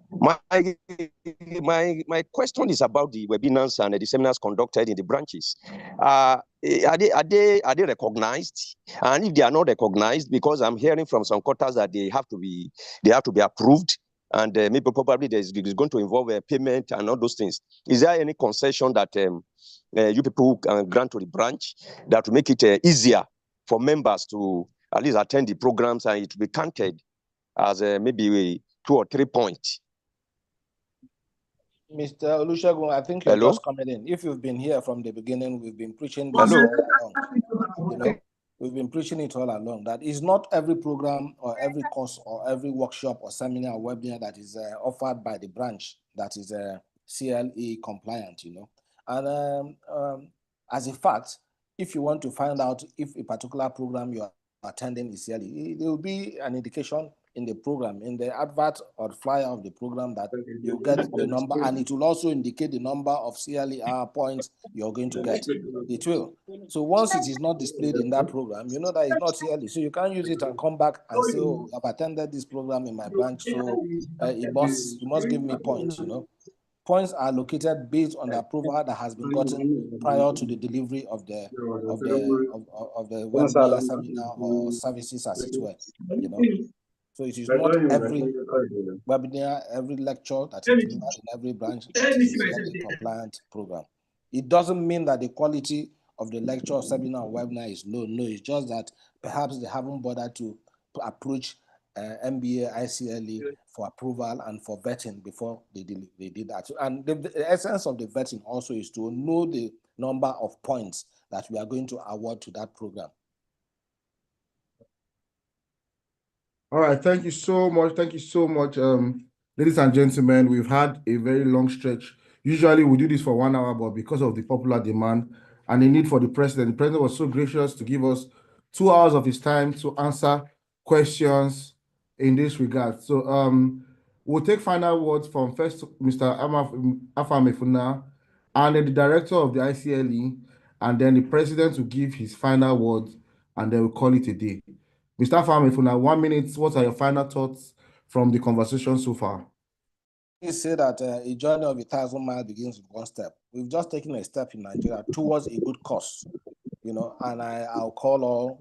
My question is about the webinars and the seminars conducted in the branches. Are they recognized? And if they are not recognized, because I'm hearing from some quarters that they have to be approved, and maybe probably it's going to involve a payment and all those things. Is there any concession that you people can grant to the branch that will make it easier for members to at least attend the programs and it will be counted as maybe 2 or 3 points? Mr. Olusegun, I think you're just coming in. If you've been here from the beginning, we've been preaching this all along. We've been preaching it all along, that is not every program or every course or every workshop or seminar or webinar that is offered by the branch that is CLE compliant, And as a fact, if you want to find out if a particular program you're attending is CLE, there will be an indication in the program, in the advert or flyer of the program, that you get the number, and it will also indicate the number of CLE points you're going to get. It will. So once it is not displayed in that program, you know that it's not CLE. So you can't use it and come back and say, oh, I've attended this program in my branch, so you must give me points, Points are located based on the approval that has been gotten prior to the delivery of the webinar, seminar, or services, as it were, So it is not every webinar, every lecture that is delivered in every branch that is a compliant program. It doesn't mean that the quality of the lecture, or seminar, or webinar is low. No, it's just that perhaps they haven't bothered to approach MBA, ICLE for approval and for vetting before they did that. And the essence of the vetting also is to know the number of points that we are going to award to that program. All right, thank you so much. Thank you so much, ladies and gentlemen. We've had a very long stretch. Usually we do this for 1 hour, but because of the popular demand and the need for the president was so gracious to give us 2 hours of his time to answer questions in this regard. So we'll take final words from first Mr. Afamefuna, and then the director of the ICLE, and then the president will give his final words, and then we'll call it a day. Mr. Afamefuna, 1 minute, what are your final thoughts from the conversation so far? You say that a journey of 1,000 miles begins with one step. We've just taken a step in Nigeria towards a good cause, and I'll call all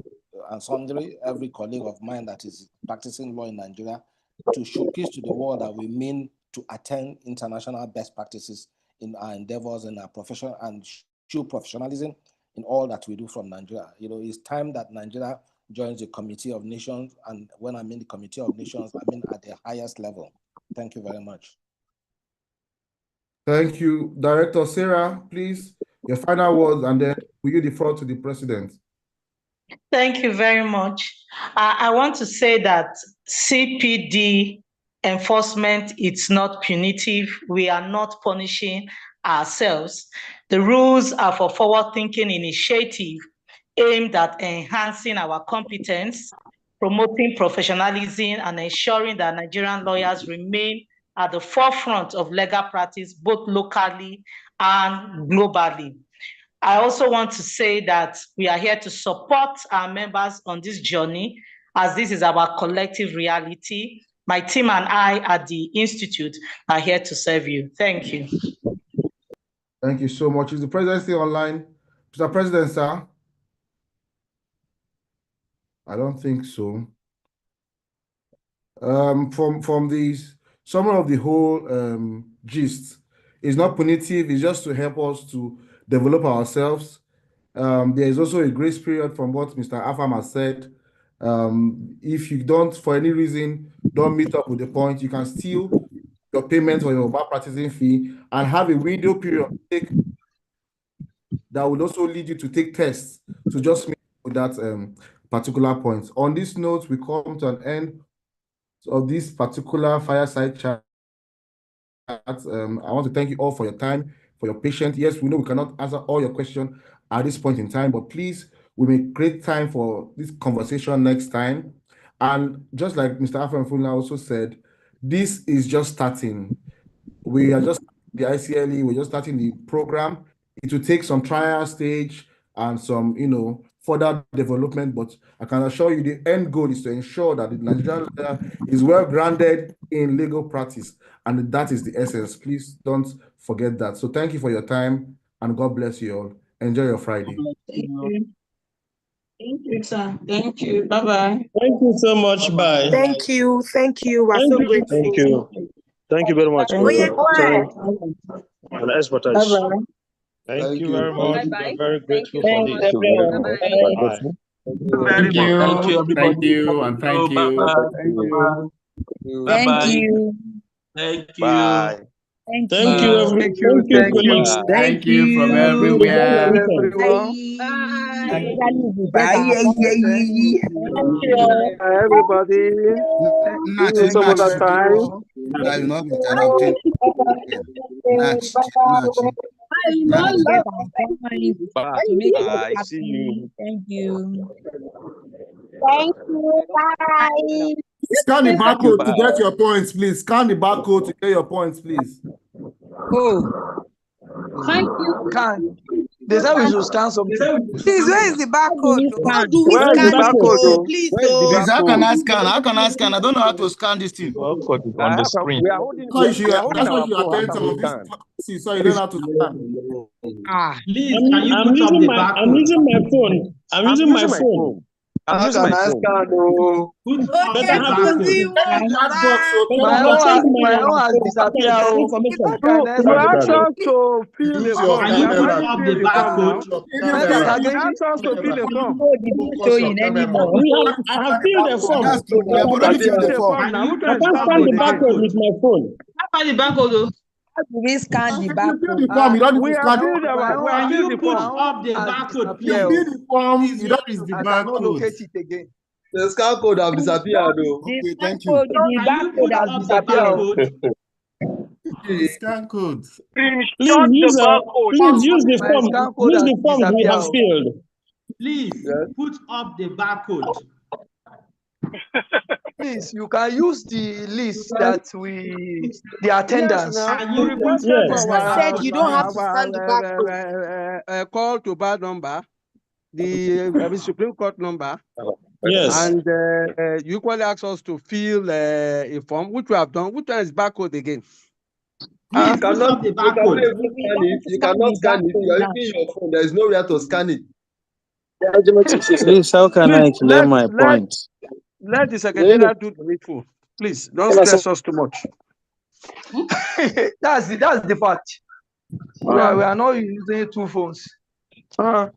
and sundry, every colleague of mine that is practicing law in Nigeria, to showcase to the world that we mean to attain international best practices in our endeavors and our profession, and show professionalism in all that we do from Nigeria. It's time that Nigeria joins the Committee of Nations, and when I mean the Committee of Nations, I mean at the highest level. Thank you very much. Thank you. Director Sarah, please, your final words, and then will you defer to the president? Thank you very much. I want to say that CPD enforcement, it's not punitive. We are not punishing ourselves. The rules are for forward-thinking initiative aimed at enhancing our competence, promoting professionalism, and ensuring that Nigerian lawyers remain at the forefront of legal practice, both locally and globally. I also want to say that we are here to support our members on this journey, as this is our collective reality. My team and I at the Institute are here to serve you. Thank you. Thank you so much. Is the president still online? Mr. President, sir? I don't think so. From these, some of the whole gist is not punitive, it's just to help us to develop ourselves. There is also a grace period from what Mr. Afam has said. If you don't, for any reason, don't meet up with the point, you can still your payment or your bar practicing fee and have a window period that will also lead you to take tests to just meet with that particular point. On this note, we come to an end of this particular fireside chat. I want to thank you all for your time, for your patience. Yes, we know we cannot answer all your questions at this point in time, but please, we make great time for this conversation next time. And just like Mr. Afam also said, this is just starting. We are just the ICLE, we're just starting the program. It will take some trial stage and some, further development, but I can assure you the end goal is to ensure that the Nigerian lawyer is well grounded in legal practice, and that is the essence. Please don't forget that. So thank you for your time, and God bless you all. Enjoy your Friday. Thank you. Thank you, sir. Thank you. Bye-bye. Thank you so much. Bye. Thank you. Thank you. We're so grateful. Thank you. Thank you very much for your time and expertise. Bye-bye. Thank you very much. We're very grateful for Thanks, this. everyone. Bye. Thank you. Thank you, everybody. Thank you, and thank you. Thank you. Thank you. Bye. Thank you, everyone. Thank you, colleagues. Thank you from everywhere. Bye. Everybody. See you some other time. Bye. See you. Thank you. Thank you. Bye. Scan the barcode to get your points, please. Scan the barcode to get your points, please. Oh. Thank you. They said we should scan something. Please, where is the barcode? How do we scan it? Please, Please, how can I scan? How can I scan? I don't know how to scan this thing. Barcode is on the screen. That's why you attend some of this. So you don't have to scan. Please, can you put up the barcode? I'm using my phone. I'm using my phone. I'm using my phone. Better have the My own has disappeared. You asked us to fill the form. Can you put up the barcode? You asked us to fill the form. I have filled the form. I can't scan the barcode with my phone. How about the barcode? How do we scan the barcode? We have filled the form. Can you put up the barcode, please? You fill the form, you don't use the barcode. The scan code have disappeared though. Okay, thank you. The barcode has disappeared. The scan code. Please use the form. Use the form we have filled. Please put up the barcode. Please, you can use the list that the attendance. Said you don't have to scan the barcode. Call to bar number, the Supreme Court number. Yes. And you equally ask us to fill a form, which we have done. Which one is barcode again? Please put up the barcode. You cannot scan it. You are using your phone. There is nowhere to scan it. Please, how can I clear my point? Let the secretariat do the needful. Please, don't stress us too much. That's the fact. We are not using two phones. And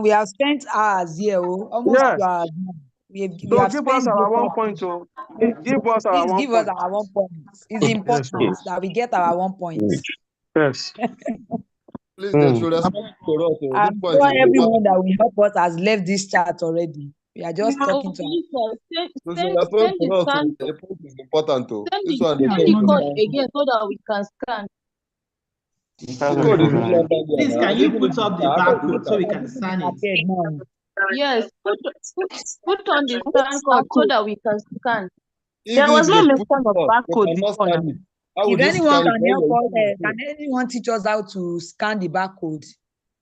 we have spent hours here, almost 2 hours. We have give us our 1 point. Give us our 1 point. Give us our 1 point. It's important that we get our 1 point. Yes. Please, they should respect to us. I'm sure everyone that will help us has left this chat already. We are just talking to them. Send the important too. This one the code again so that we can scan. Please, can you put up the barcode so we can scan it? Yes, put on the scan code so that we can scan. There was no mention of barcode before now. If anyone can help us, can anyone teach us how to scan the barcode?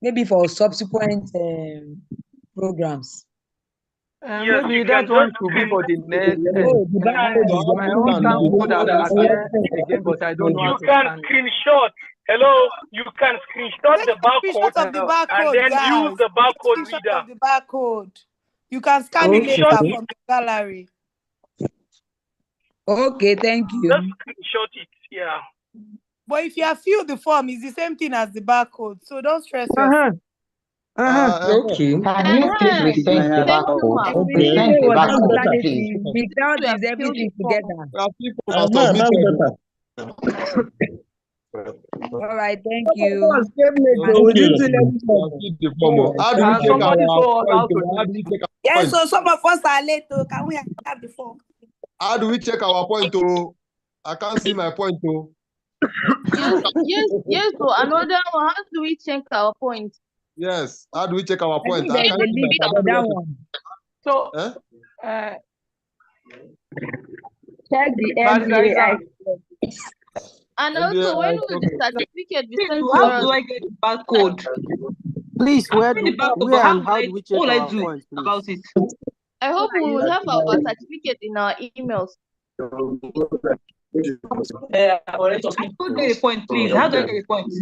maybe for subsequent programs. Yes, maybe that one could be for the next. Oh, the barcode is my own time would have appeared again, but I don't know how You to can scan it. screenshot. Hello, you can screenshot the barcode Screenshot of the barcode, and then use guys. the barcode Screenshot reader. of the barcode. You can scan it later from the gallery. Okay, thank you. Just screenshot it, yeah. But if you have filled the form, it's the same thing as the barcode. So don't stress yourself. Okay. Can you please resend the barcode? Resend the barcode, please. Without is everything together. All right, thank you. How do we check our Yes, so some of us are late. So can we have the form? How do we check our point? I can't see my point. Yes. So another one. How do we check our point? Yes. How do we check our point? I can't see that one. So, check the MBA. And also, when will the certificate be sent to how us? do I get the barcode? Please, where The barcode, and how how do we check what will I our do points, please? about it? I hope we will have our certificate in our emails. I don't get a point, please. How do I get a point?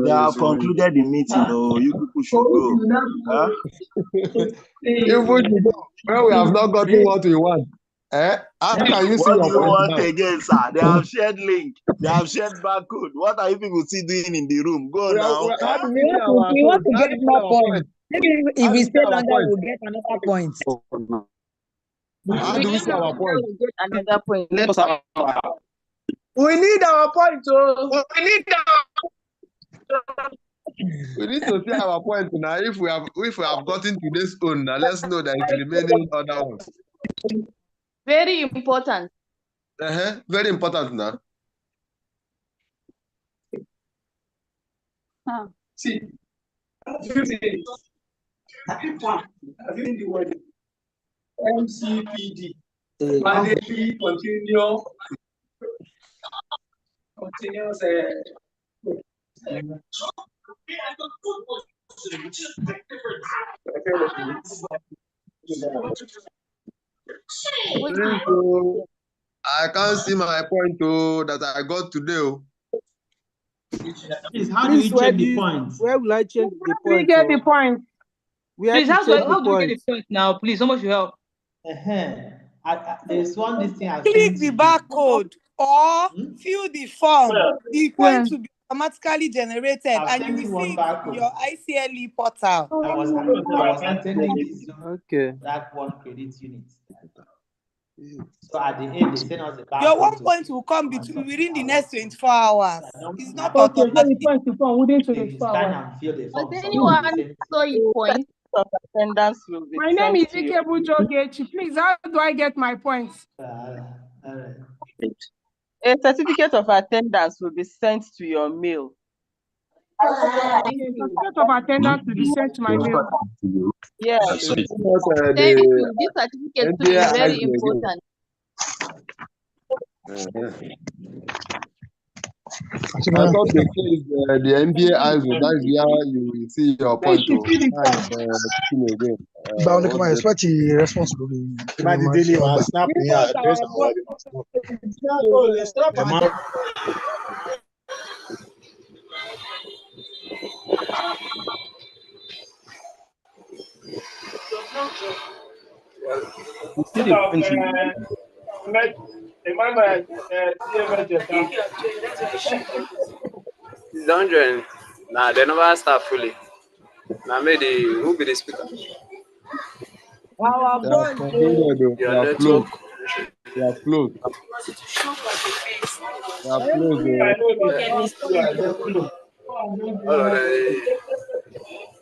They have concluded the meeting. Oh, you people should go. Huh? You people should go. Well, we have not gotten what we want. How can you see What do your you point want now? again, sir? They have shared link. They have shared barcode. What are you people still doing in the room? Go now. How do We want to get more points. Maybe if we stay longer, we'll get another point. How do we see our point? We'll get another point. Let us have We need our point. We need to see our point now. If we have gotten to this one, now let's know that it's remaining other ones. Very important. Very important now. See, MCPD. Mandatory continuous. I can't see my point that I got today. Please, how do we check the points? Where will I check the point? We get the point. Please, how do we get the point now? Please, someone should help. There's one this thing. Click the barcode or fill the form. The point will be automatically generated and you will see it in your ICLE portal. I was attending this that one credit unit. So at the end, they send us the barcode. Your 1 point will come within the next 24 hours. It's not Okay, so automatic. the point to come within 24 Scan hours. and fill the form. Does anyone saw your point? Attendance will be My name is sent to you. Ikebu Jogechi. Please, how do I get my points? A certificate of attendance will be sent to your mail. Certificate of attendance will be sent to my mail. Yes. Thank you. This certificate too is very important. I thought they said the NBA eyes, that's where you will see your point. I expect the responsible. Don't join. Nah, they never start fully. Now, maybe who be the speaker? Our point. You are close. You are close. You are close.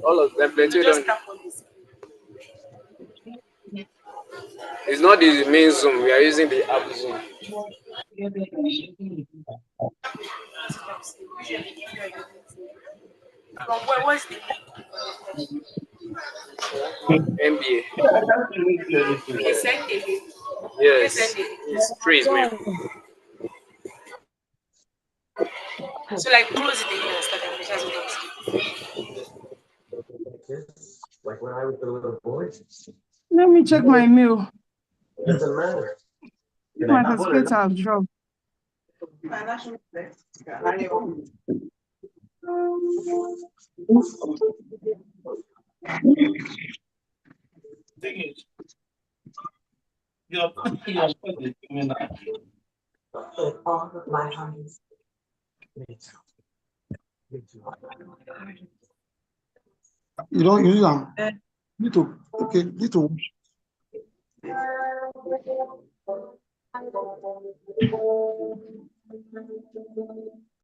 All of them plenty don't. It's not the main Zoom. We are using the app Zoom. MBA. Yes. It's free, man. So like close it again and start. Let me check my mail. My certificate have dropped. You don't use them. Need to need to